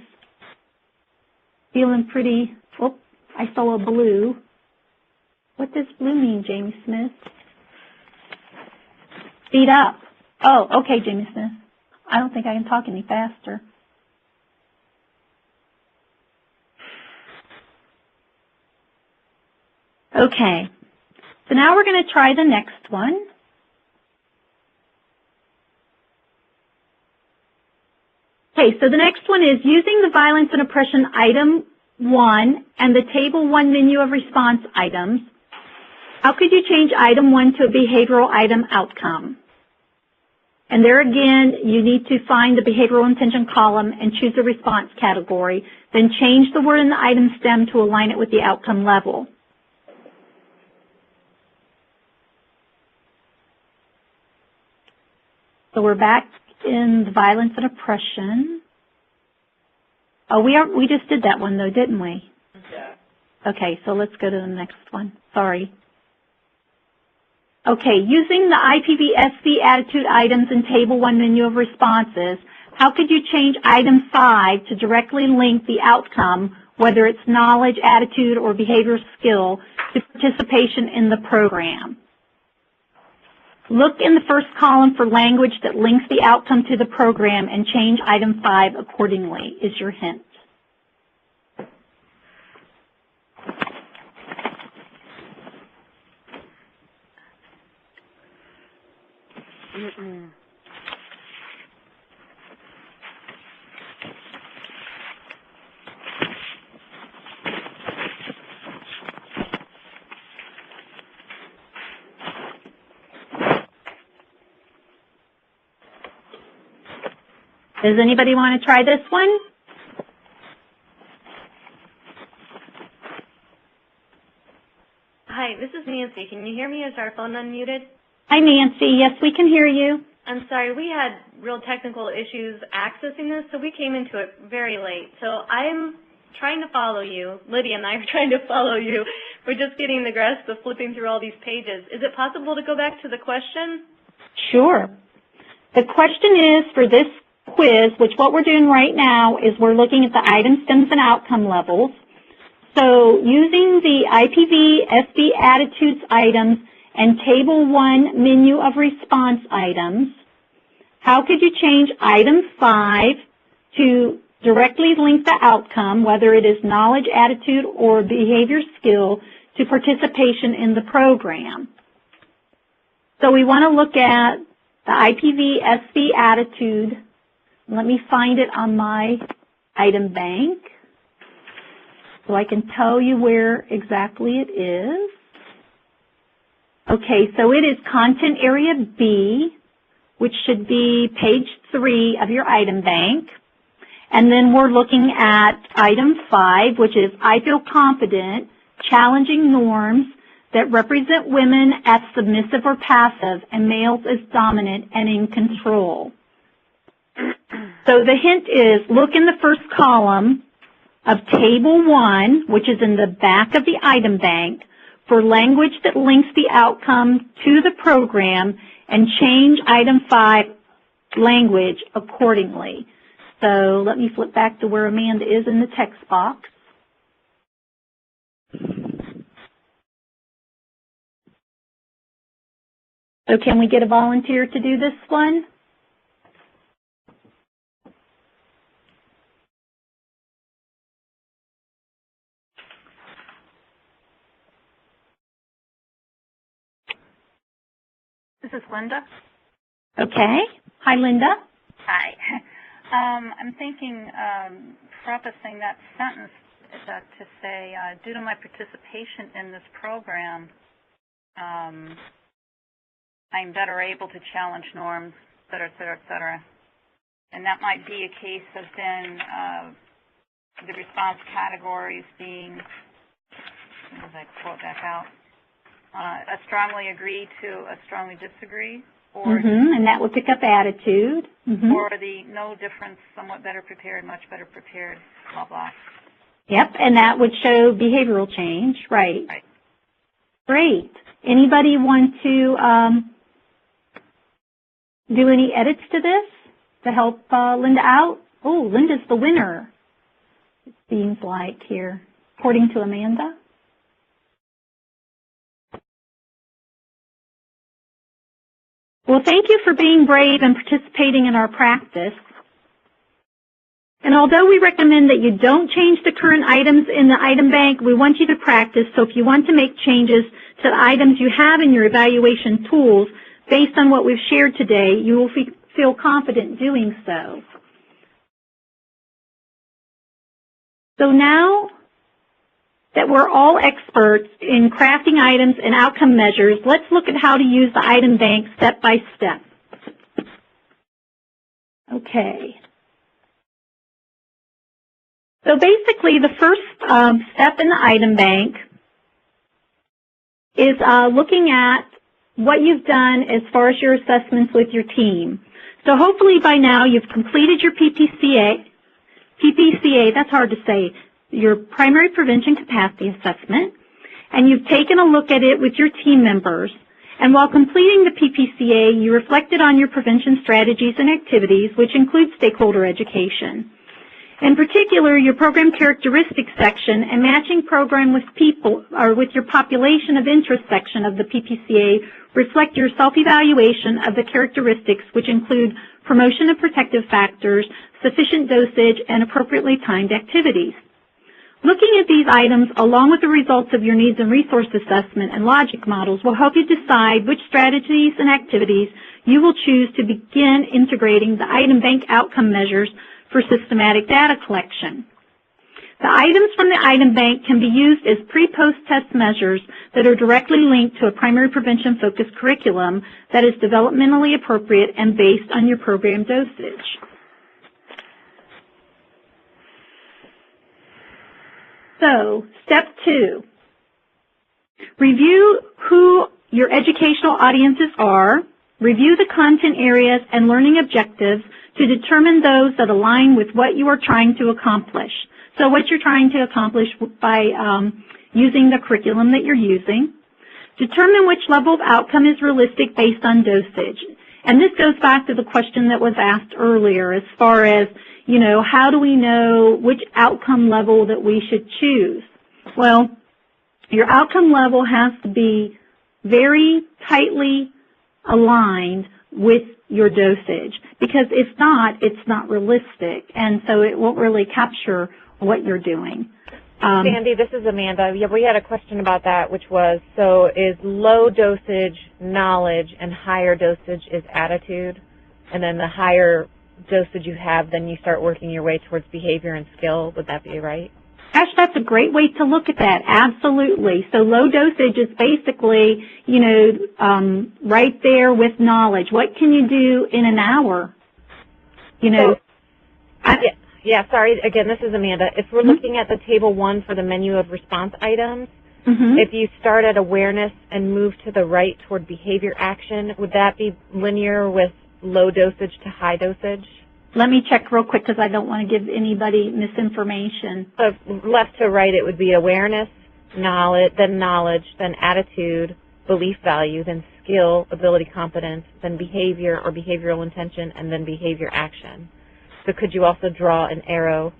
feeling pretty, oh, I saw a blue. What does blue mean, Jamie Smith? Speed up. Oh, okay, Jamie Smith. I don't think I can talk any faster. Okay, so now we're going to try the next one. Okay, so the next one is using the violence and oppression item 1 and the table 1 menu of response items. How could you change item 1 to a behavioral item outcome? And there again, you need to find the behavioral intention column and choose the response category, then change the word in the item stem to align it with the outcome level. So we're back in the violence and oppression. Oh, we just did that one though, didn't we? Yeah. Okay, so let's go to the next one. Sorry. Okay, using the IPV-SC attitude items in Table 1 menu of responses, how could you change item 5 to directly link the outcome, whether it's knowledge, attitude, or behavior skill, to participation in the program? Look in the first column for language that links the outcome to the program and change item 5 accordingly, is your hint. Does anybody want to try this one? Hi, this is Nancy. Can you hear me? Is our phone unmuted? Hi, Nancy. Yes, we can hear you. I'm sorry, we had real technical issues accessing this, so we came into it very late. So I'm trying to follow you. Lydia and I are trying to follow you. We're just getting the grasp of flipping through all these pages. Is it possible to go back to the question? Sure. The question is for this quiz, which what we're doing right now is we're looking at the item stems and outcome levels. So using the IPV-SV attitudes items and Table 1 menu of response items, how could you change item 5 to directly link the outcome, whether it is knowledge, attitude, or behavior skill, to participation in the program? So we want to look at the IPV-SV attitude. Let me find it on my item bank so I can tell you where exactly it is. Okay, so it is Content Area B, which should be page 3 of your item bank. And then we're looking at item 5, which is I feel confident challenging norms that represent women as submissive or passive and males as dominant and in control. So the hint is look in the first column of Table 1, which is in the back of the item bank, for language that links the outcome to the program, and change item 5 language accordingly. So let me flip back to where Amanda is in the text box. So can we get a volunteer to do this one? This is Linda. Okay. Hi, Linda. Hi. I'm thinking, prefacing that sentence to say, due to my participation in this program, I'm better able to challenge norms, et cetera, et cetera, et cetera. And that might be a case of then the response categories being, as I quote back out, a strongly agree to a strongly disagree, or and that would pick up attitude. or the no difference, somewhat better prepared, much better prepared, blah, blah. Yep, and that would show behavioral change, right? Right. Great. Anybody want to do any edits to this to help Linda out? Oh, Linda's the winner, it seems like here, according to Amanda. Well, thank you for being brave and participating in our practice. And although we recommend that you don't change the current items in the item bank, we want you to practice. So if you want to make changes to the items you have in your evaluation tools, based on what we've shared today, you will feel confident doing so. So now that we're all experts in crafting items and outcome measures, let's look at how to use the item bank step by step. Okay. So basically, the first step in the item bank is looking at what you've done as far as your assessments with your team. So hopefully by now you've completed your PPCA, that's hard to say, your primary prevention capacity assessment, and you've taken a look at it with your team members. And while completing the PPCA, you reflected on your prevention strategies and activities, which include stakeholder education. In particular, your program characteristics section and matching program with people or with your population of interest section of the PPCA reflect your self-evaluation of the characteristics, which include promotion of protective factors, sufficient dosage, and appropriately timed activities. Looking at these items along with the results of your needs and resource assessment and logic models will help you decide which strategies and activities you will choose to begin integrating the item bank outcome measures for systematic data collection. The items from the item bank can be used as pre-post test measures that are directly linked to a primary prevention focused curriculum that is developmentally appropriate and based on your program dosage. So, step 2, review who your educational audiences are, review the content areas and learning objectives to determine those that align with what you are trying to accomplish. So what you're trying to accomplish by using the curriculum that you're using. Determine which level of outcome is realistic based on dosage. And this goes back to the question that was asked earlier as far as, you know, how do we know which outcome level that we should choose? Well, your outcome level has to be very tightly aligned with your dosage, because if not, it's not realistic, and so it won't really capture what you're doing. Sandy, this is Amanda. Yeah, we had a question about that, which was, so is low dosage knowledge and higher dosage is attitude, and then the higher dosage you have, then you start working your way towards behavior and skill. Would that be right? Gosh, that's a great way to look at that. Absolutely. So low dosage is basically, you know, right there with knowledge. What can you do in an hour? You know. Yeah, sorry. Again, this is Amanda. If we're looking at the table 1 for the menu of response items, if you start at awareness and move to the right toward behavior action, would that be linear with low dosage to high dosage? Let me check real quick because I don't want to give anybody misinformation. So left to right, it would be awareness, knowledge, then attitude, belief value, then skill, ability, competence, then behavior or behavioral intention, and then behavior action. So could you also draw an arrow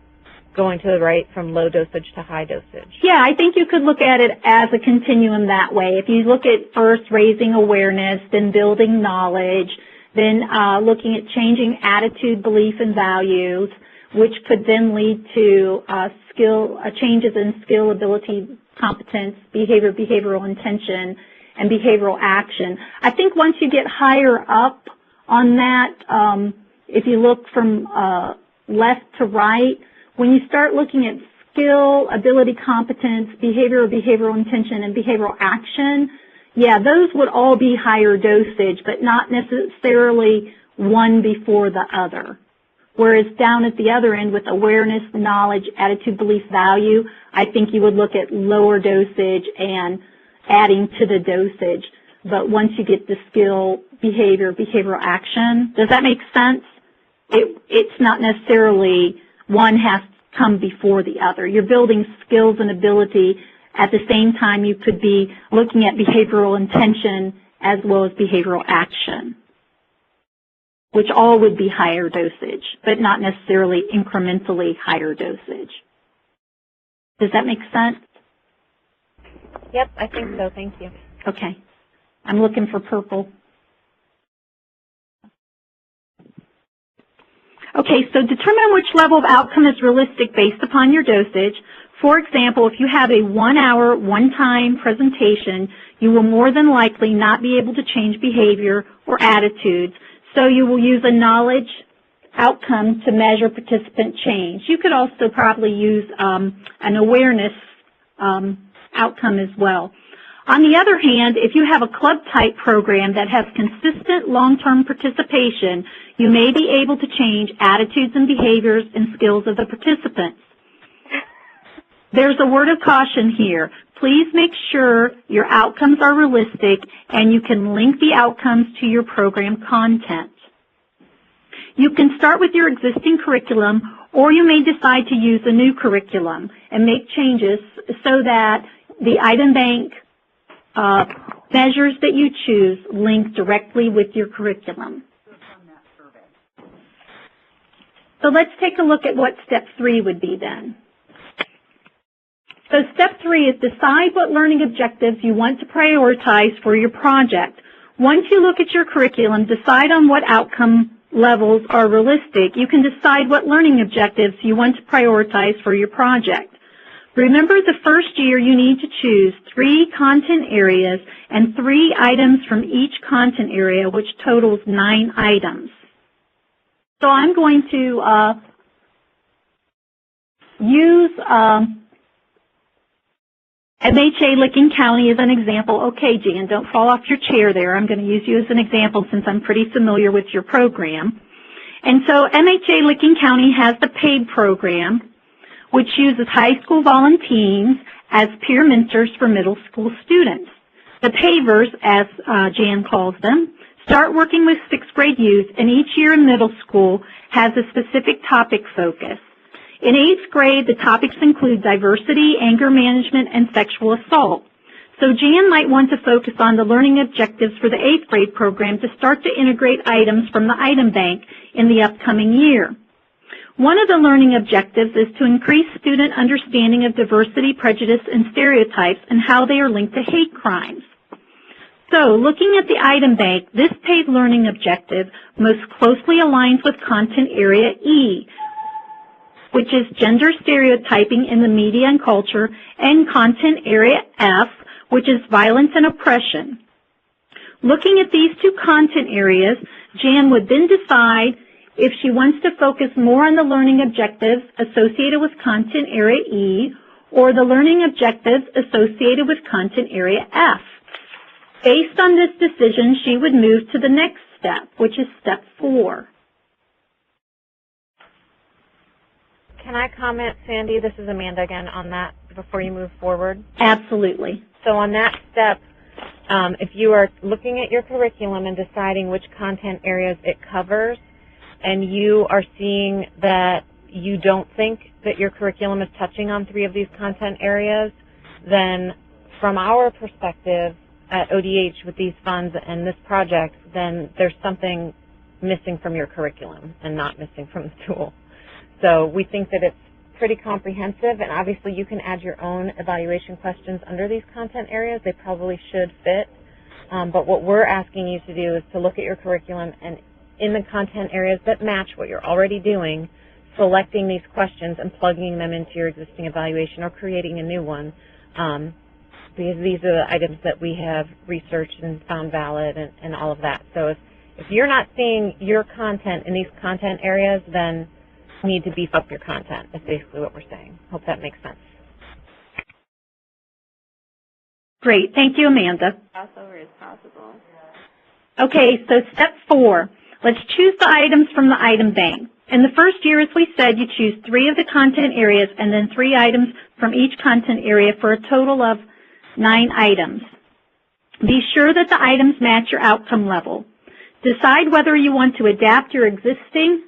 going to the right from low dosage to high dosage? Yeah, I think you could look at it as a continuum that way. If you look at first raising awareness, then building knowledge, then looking at changing attitude, belief, and values, which could then lead to changes in skill, ability, competence, behavior, behavioral intention, and behavioral action. I think once you get higher up on that, if you look from left to right, when you start looking at skill, ability, competence, behavior, behavioral intention, and behavioral action, yeah, those would all be higher dosage, but not necessarily one before the other. Whereas down at the other end with awareness, knowledge, attitude, belief, value, I think you would look at lower dosage and adding to the dosage. But once you get the skill, behavior, behavioral action, does that make sense? It's not necessarily one has to come before the other. You're building skills and ability. At the same time, you could be looking at behavioral intention as well as behavioral action, which all would be higher dosage, but not necessarily incrementally higher dosage. Does that make sense? Yep, I think so. Thank you. Okay. I'm looking for purple. Okay, so determine which level of outcome is realistic based upon your dosage. For example, if you have a 1-hour, one-time presentation, you will more than likely not be able to change behavior or attitudes, so you will use a knowledge outcome to measure participant change. You could also probably use an awareness outcome as well. On the other hand, if you have a club-type program that has consistent long-term participation, you may be able to change attitudes and behaviors and skills of the participants. There's a word of caution here. Please make sure your outcomes are realistic and you can link the outcomes to your program content. You can start with your existing curriculum, or you may decide to use a new curriculum and make changes so that the item bank measures that you choose link directly with your curriculum. So let's take a look at what step 3 would be then. So step 3 is decide what learning objectives you want to prioritize for your project. Once you look at your curriculum, decide on what outcome levels are realistic. You can decide what learning objectives you want to prioritize for your project. Remember, the first year you need to choose 3 content areas and 3 items from each content area, which totals 9 items. So I'm going to use MHA Licking County as an example. Okay, Jan, don't fall off your chair there. I'm going to use you as an example since I'm pretty familiar with your program. And so MHA Licking County has the PAID program, which uses high school volunteers as peer mentors for middle school students. The PAVers, as Jan calls them, start working with 6th grade youth, and each year in middle school has a specific topic focus. In 8th grade, the topics include diversity, anger management, and sexual assault. So Jan might want to focus on the learning objectives for the 8th grade program to start to integrate items from the item bank in the upcoming year. One of the learning objectives is to increase student understanding of diversity, prejudice, and stereotypes and how they are linked to hate crimes. So, looking at the item bank, this paid learning objective most closely aligns with content area E, which is gender stereotyping in the media and culture, and content area F, which is violence and oppression. Looking at these two content areas, Jan would then decide if she wants to focus more on the learning objectives associated with content area E or the learning objectives associated with content area F. Based on this decision, she would move to the next step, which is step 4. Can I comment, Sandy? This is Amanda again on that before you move forward. Absolutely. So on that step, if you are looking at your curriculum and deciding which content areas it covers, and you are seeing that you don't think that your curriculum is touching on 3 of these content areas, then from our perspective at ODH with these funds and this project, then there's something missing from your curriculum and not missing from the tool. So we think that it's pretty comprehensive, and obviously you can add your own evaluation questions under these content areas. They probably should fit. But what we're asking you to do is to look at your curriculum and in the content areas that match what you're already doing, selecting these questions and plugging them into your existing evaluation or creating a new one. Because these are the items that we have researched and found valid and all of that. So if you're not seeing your content in these content areas, then you need to beef up your content, is basically what we're saying. Hope that makes sense. Great. Thank you, Amanda. Crossover is possible. Okay, so step 4. Let's choose the items from the item bank. In the first year, as we said, you choose 3 of the content areas and then 3 items from each content area for a total of 9 items. Be sure that the items match your outcome level. Decide whether you want to adapt your existing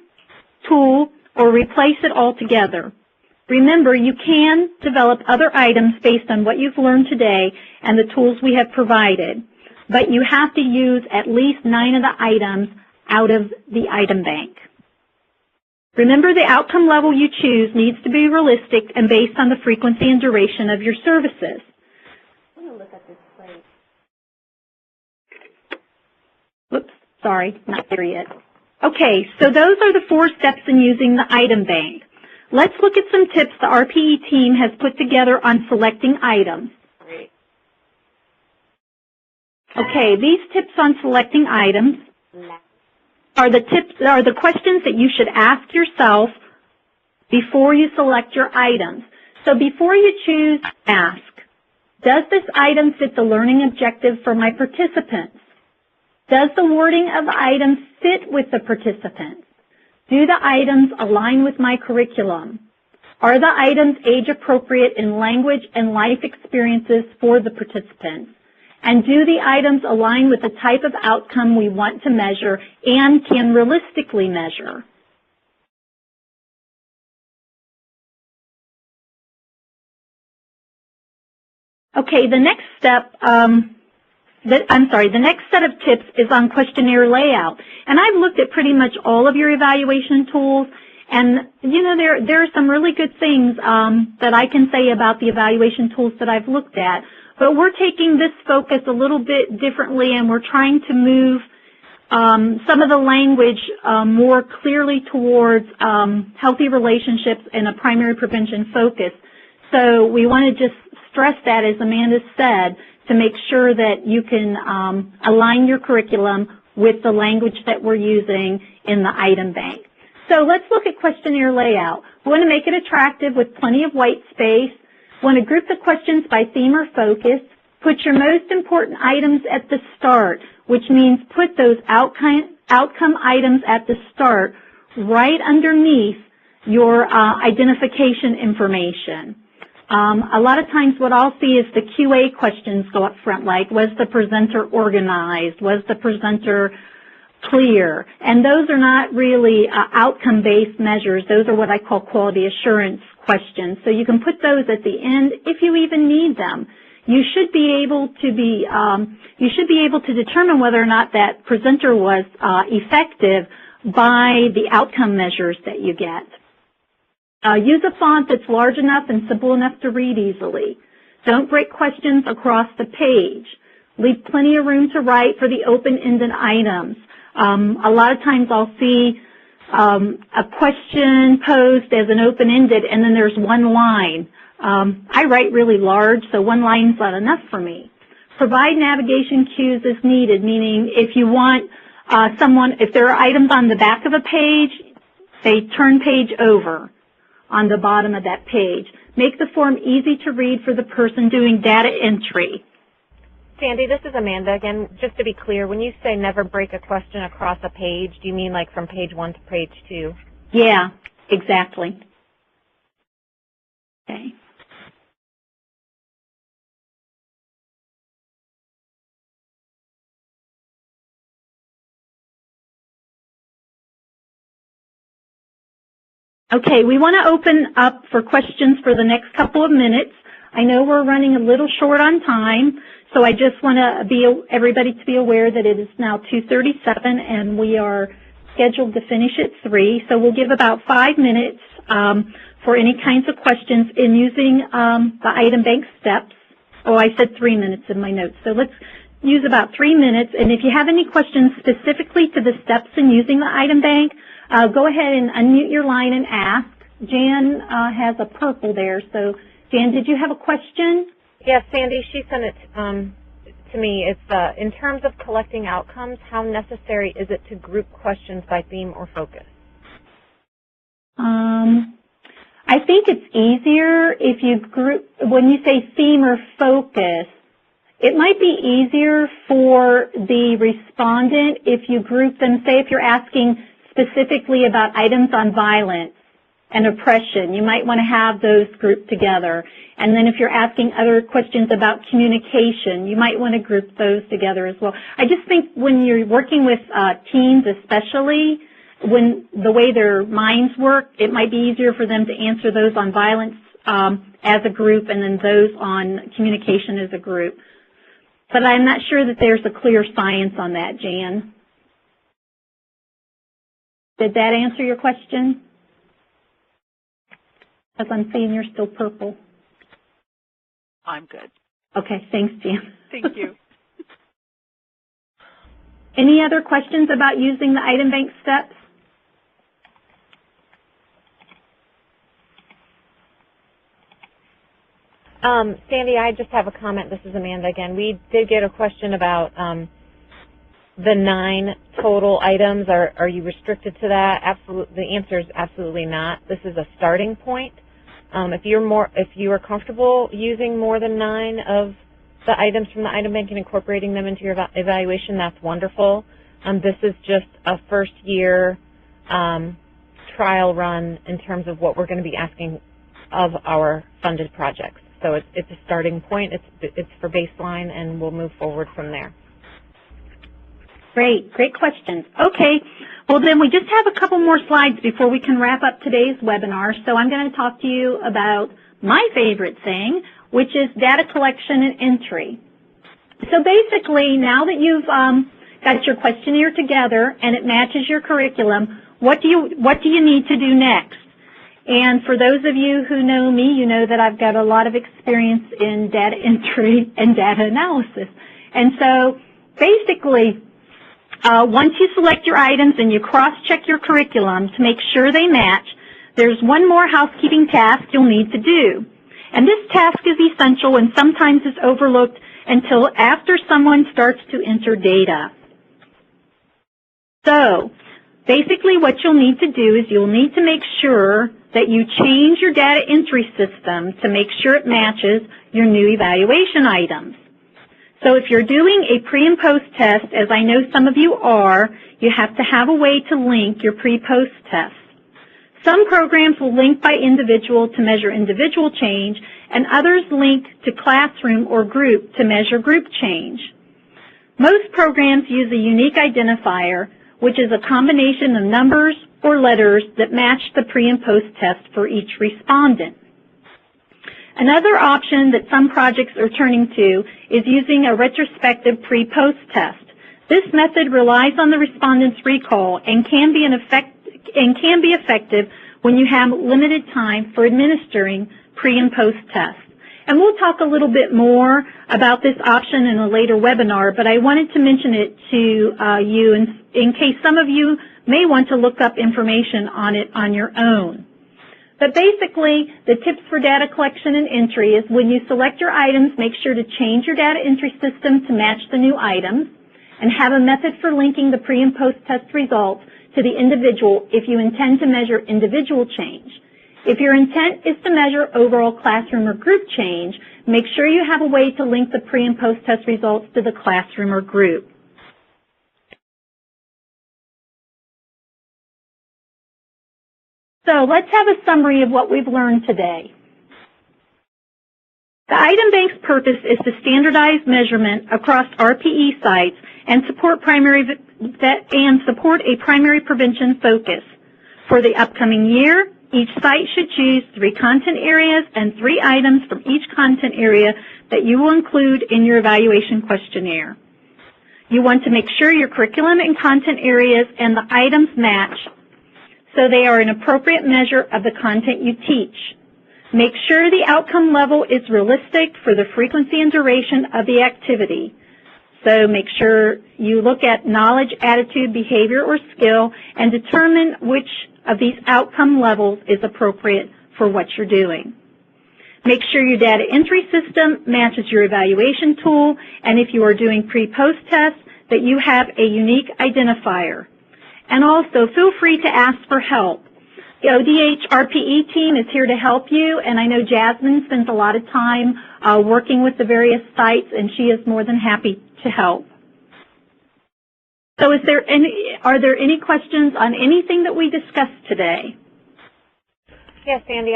tool or replace it altogether. Remember, you can develop other items based on what you've learned today and the tools we have provided, but you have to use at least 9 of the items out of the item bank. Remember, the outcome level you choose needs to be realistic and based on the frequency and duration of your services. I'm going to look at this plate. Whoops, sorry, not there yet. Okay, so those are the 4 steps in using the item bank. Let's look at some tips the RPE team has put together on selecting items. Great. Okay, these tips on selecting items are the questions that you should ask yourself before you select your items. So before you choose, ask, does this item fit the learning objective for my participants? Does the wording of the item fit with the participants? Do the items align with my curriculum? Are the items age appropriate in language and life experiences for the participants? And do the items align with the type of outcome we want to measure and can realistically measure? Okay, the next step, the next set of tips is on questionnaire layout. And I've looked at pretty much all of your evaluation tools, and you know, there are some really good things that I can say about the evaluation tools that I've looked at. But we're taking this focus a little bit differently, and we're trying to move some of the language more clearly towards healthy relationships and a primary prevention focus. So we want to just stress that, as Amanda said, to make sure that you can align your curriculum with the language that we're using in the item bank. So let's look at questionnaire layout. We want to make it attractive with plenty of white space. We want to group the questions by theme or focus. Put your most important items at the start, which means put those outcome items at the start right underneath your identification information. A lot of times what I'll see is the QA questions go up front, like, was the presenter organized? Was the presenter clear? And those are not really outcome-based measures. Those are what I call quality assurance questions. So you can put those at the end if you even need them. You should be able to determine whether or not that presenter was effective by the outcome measures that you get. Use a font that's large enough and simple enough to read easily. Don't break questions across the page. Leave plenty of room to write for the open-ended items. A lot of times I'll see a question posed as an open-ended and then there's one line. I write really large, so one line's not enough for me. Provide navigation cues as needed, meaning if you want if there are items on the back of a page, say turn page over on the bottom of that page. Make the form easy to read for the person doing data entry. Sandy, this is Amanda again. Just to be clear, when you say never break a question across a page, do you mean like from page 1 to page 2? Yeah, exactly. Okay. Okay, we want to open up for questions for the next couple of minutes. I know we're running a little short on time, so I just want everybody to be aware that it is now 2:37 and we are scheduled to finish at 3. So we'll give about 5 minutes for any kinds of questions in using the item bank steps. Oh, I said 3 minutes in my notes. So let's use about 3 minutes. And if you have any questions specifically to the steps in using the item bank, go ahead and unmute your line and ask. Jan has a purple there. So, Jan, did you have a question? Yes, Sandy, she sent it to me. It's in terms of collecting outcomes, how necessary is it to group questions by theme or focus? I think it's easier if you group, when you say theme or focus, it might be easier for the respondent if you group them, say if you're asking specifically about items on violence and oppression, you might want to have those grouped together. And then if you're asking other questions about communication, you might want to group those together as well. I just think when you're working with teens especially, when the way their minds work, it might be easier for them to answer those on violence as a group and then those on communication as a group. But I'm not sure that there's a clear science on that, Jan. Did that answer your question? Because I'm seeing you're still purple. I'm good. Okay, thanks, Jan. Thank you. Any other questions about using the item bank steps? Sandy, I just have a comment. This is Amanda again. We did get a question about the 9 total items. Are you restricted to that? Absolutely. The answer is absolutely not. This is a starting point. If you are comfortable using more than 9 of the items from the item bank and incorporating them into your evaluation, that's wonderful. This is just a first-year trial run in terms of what we're going to be asking of our funded projects. So it's a starting point. It's for baseline, and we'll move forward from there. Great questions. Okay, well then we just have a couple more slides before we can wrap up today's webinar. So I'm going to talk to you about my favorite thing, which is data collection and entry. So basically, now that you've got your questionnaire together and it matches your curriculum, what do you need to do next? And for those of you who know me, you know that I've got a lot of experience in data entry and data analysis. And so basically, once you select your items and you cross-check your curriculum to make sure they match, there's one more housekeeping task you'll need to do. And this task is essential and sometimes is overlooked until after someone starts to enter data. So basically what you'll need to do is you'll need to make sure that you change your data entry system to make sure it matches your new evaluation items. So if you're doing a pre and post test, as I know some of you are, you have to have a way to link your pre-post tests. Some programs will link by individual to measure individual change, and others link to classroom or group to measure group change. Most programs use a unique identifier, which is a combination of numbers or letters that match the pre and post test for each respondent. Another option that some projects are turning to is using a retrospective pre-post test. This method relies on the respondent's recall and can be effective when you have limited time for administering pre- and post-tests. And we'll talk a little bit more about this option in a later webinar, but I wanted to mention it to you in case some of you may want to look up information on it on your own. But basically, the tips for data collection and entry is when you select your items, make sure to change your data entry system to match the new items, and have a method for linking the pre- and post-test results to the individual if you intend to measure individual change. If your intent is to measure overall classroom or group change, make sure you have a way to link the pre- and post-test results to the classroom or group. So let's have a summary of what we've learned today. The item bank's purpose is to standardize measurement across RPE sites and support a primary prevention focus. For the upcoming year, each site should choose 3 content areas and 3 items from each content area that you will include in your evaluation questionnaire. You want to make sure your curriculum and content areas and the items match so they are an appropriate measure of the content you teach. Make sure the outcome level is realistic for the frequency and duration of the activity. So make sure you look at knowledge, attitude, behavior, or skill and determine which of these outcome levels is appropriate for what you're doing. Make sure your data entry system matches your evaluation tool, and if you are doing pre-post tests, that you have a unique identifier. And also, feel free to ask for help. The ODH RPE team is here to help you, and I know Jasmine spends a lot of time working with the various sites, and she is more than happy to help. So are there any questions on anything that we discussed today? Yes, Sandy,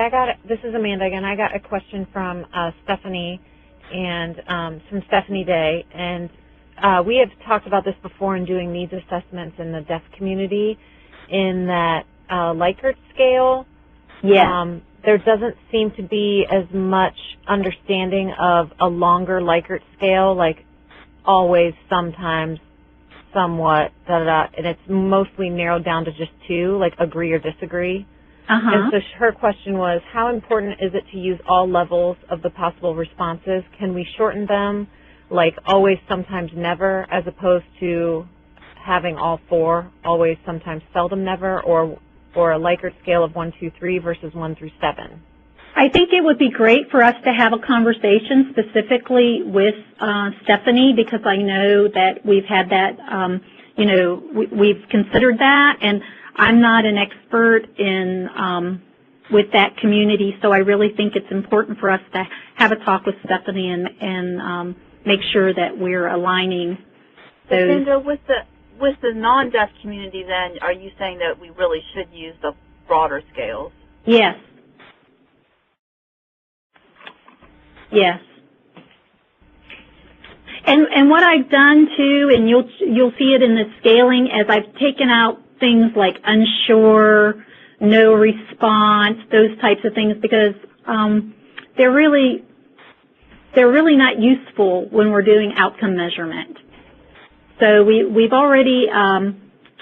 this is Amanda again. I got a question from Stephanie and from Stephanie Day, and we have talked about this before in doing needs assessments in the deaf community in that Likert scale. Yes. There doesn't seem to be as much understanding of a longer Likert scale, like always, sometimes, somewhat, and it's mostly narrowed down to just 2, like agree or disagree. And so her question was, how important is it to use all levels of the possible responses? Can we shorten them, like always, sometimes, never, as opposed to having all 4, always, sometimes, seldom, never, or a Likert scale of 1, 2, 3 versus 1 through 7? I think it would be great for us to have a conversation specifically with Stephanie, because I know that we've had that, we've considered that, and I'm not an expert in with that community, so I really think it's important for us to have a talk with Stephanie and make sure that we're aligning those. Linda, with the non-deaf community, then, are you saying that we really should use the broader scales? Yes. Yes. And what I've done too, and you'll see it in the scaling, as I've taken out things like unsure, no response, those types of things, because they're really not useful when we're doing outcome measurement. So we've already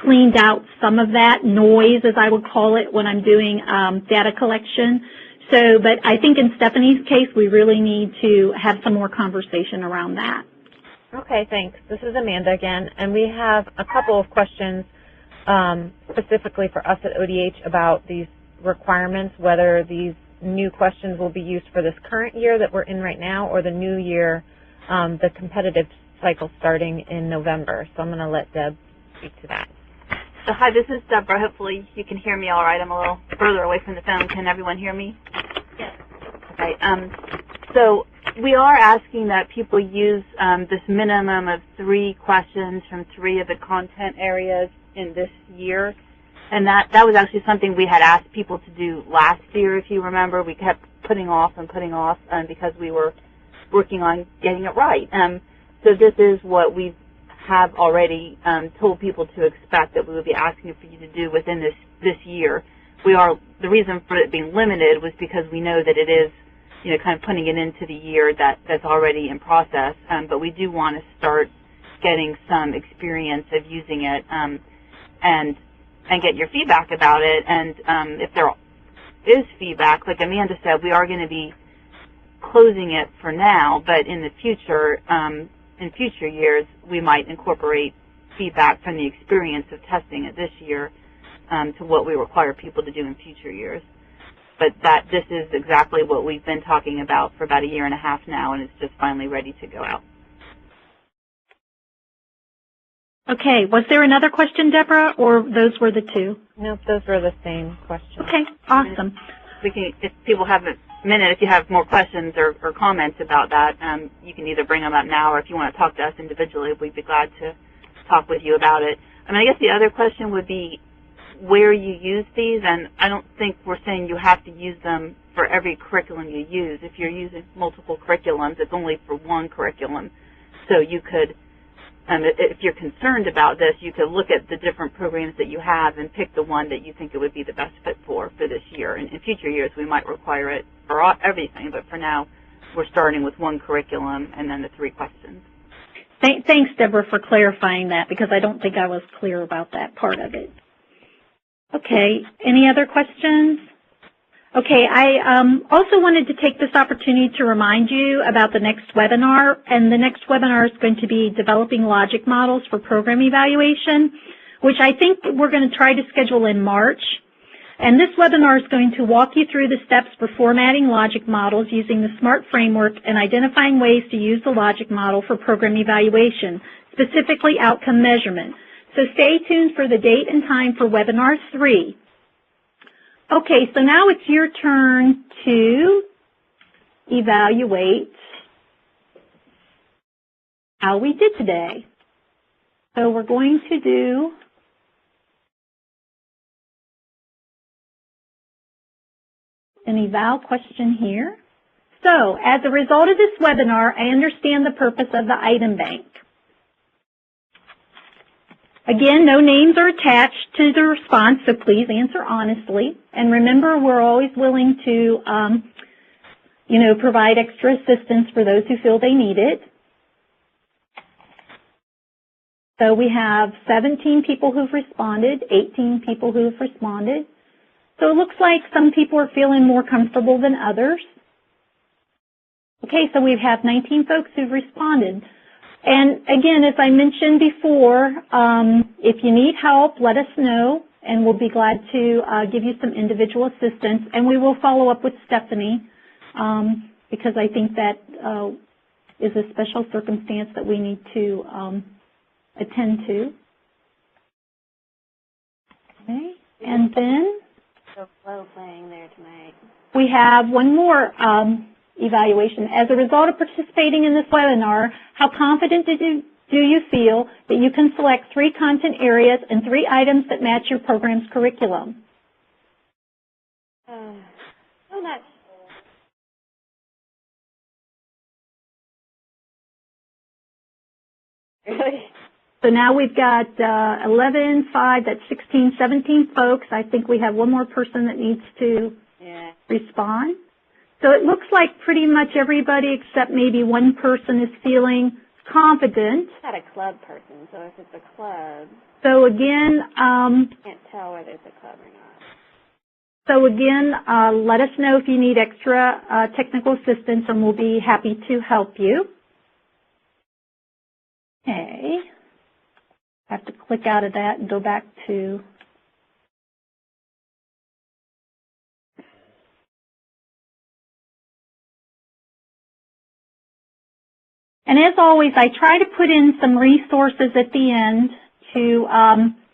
cleaned out some of that noise, as I would call it, when I'm doing data collection. So, but I think in Stephanie's case, we really need to have some more conversation around that. Okay, thanks. This is Amanda again, and we have a couple of questions specifically for us at ODH about these requirements, whether these new questions will be used for this current year that we're in right now or the new year, the competitive cycle starting in November. So I'm going to let Deb speak to that. So hi, this is Deborah. Hopefully you can hear me all right. I'm a little further away from the phone. Can everyone hear me? Yes. Okay. So we are asking that people use this minimum of 3 questions from 3 of the content areas in this year. And that was actually something we had asked people to do last year, if you remember. We kept putting off because we were working on getting it right. So this is what we have already told people to expect that we would be asking for you to do within this year. The reason for it being limited was because we know that it is, kind of putting it into the year that's already in process. But we do want to start getting some experience of using it and get your feedback about it. And if there is feedback, like Amanda said, we are going to be closing it for now, but in the future, in future years, we might incorporate feedback from the experience of testing it this year to what we require people to do in future years. But this is exactly what we've been talking about for about a year and a half now, and it's just finally ready to go out. Okay. Was there another question, Deborah, or those were the two? Nope, those were the same questions. Okay. Awesome. We can, if people have a minute, if you have more questions or comments about that, you can either bring them up now, or if you want to talk to us individually, we'd be glad to talk with you about it. I mean, I guess the other question would be where you use these, and I don't think we're saying you have to use them for every curriculum you use. If you're using multiple curriculums, it's only for one curriculum. So you could, if you're concerned about this, you could look at the different programs that you have and pick the one that you think it would be the best fit for this year. And in future years, we might require it for everything, but for now, we're starting with one curriculum and then the 3 questions. Thanks, Deborah, for clarifying that, because I don't think I was clear about that part of it. Okay. Any other questions? Okay. I also wanted to take this opportunity to remind you about the next webinar, and the next webinar is going to be Developing Logic Models for Program Evaluation, which I think we're going to try to schedule in March. And this webinar is going to walk you through the steps for formatting logic models using the SMART framework and identifying ways to use the logic model for program evaluation, specifically outcome measurement. So stay tuned for the date and time for webinar 3. Okay, so now it's your turn to evaluate how we did today. So we're going to do an eval question here. So, as a result of this webinar, I understand the purpose of the item bank. Again, no names are attached to the response, so please answer honestly. And remember, we're always willing to, provide extra assistance for those who feel they need it. So we have 17 people who've responded, 18 people who've responded. So it looks like some people are feeling more comfortable than others. Okay, so we have 19 folks who've responded. And again, as I mentioned before, if you need help, let us know, and we'll be glad to give you some individual assistance. And we will follow up with Stephanie, because I think that is a special circumstance that we need to attend to. Okay, and then so flow playing there tonight. We have one more evaluation. As a result of participating in this webinar, how confident do you feel that you can select 3 content areas and 3 items that match your program's curriculum? So much. Really? So now we've got 11, 5, that's 16, 17 folks. I think we have one more person that needs to respond. So it looks like pretty much everybody except maybe one person is feeling confident. Not a club person, so if it's a club. So again, can't tell whether it's a club or not. So again, let us know if you need extra technical assistance, and we'll be happy to help you. Okay. I have to click out of that and go back to And as always, I try to put in some resources at the end to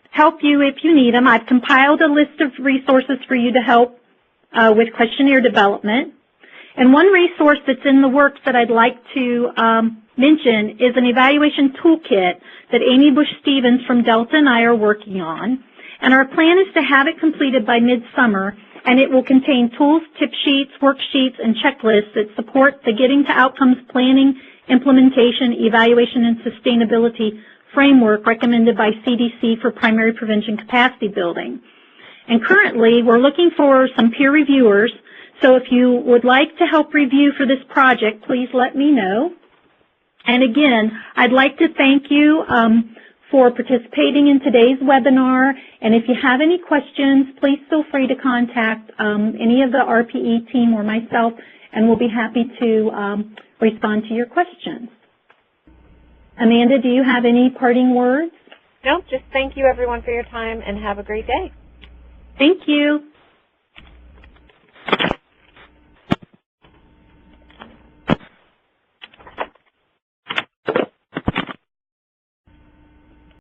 help you if you need them. I've compiled a list of resources for you to help with questionnaire development. And one resource that's in the works that I'd like to mention is an evaluation toolkit that Amy Bush-Stevens from Delta and I are working on. And our plan is to have it completed by midsummer, and it will contain tools, tip sheets, worksheets, and checklists that support the Getting to Outcomes planning, implementation, evaluation, and sustainability framework recommended by CDC for primary prevention capacity building. And currently, we're looking for some peer reviewers. So if you would like to help review for this project, please let me know. And again, I'd like to thank you for participating in today's webinar And if you have any questions, please feel free to contact any of the RPE team or myself, and we'll be happy to respond to your questions. Amanda, do you have any parting words? No, just thank you everyone for your time and have a great day. Thank you.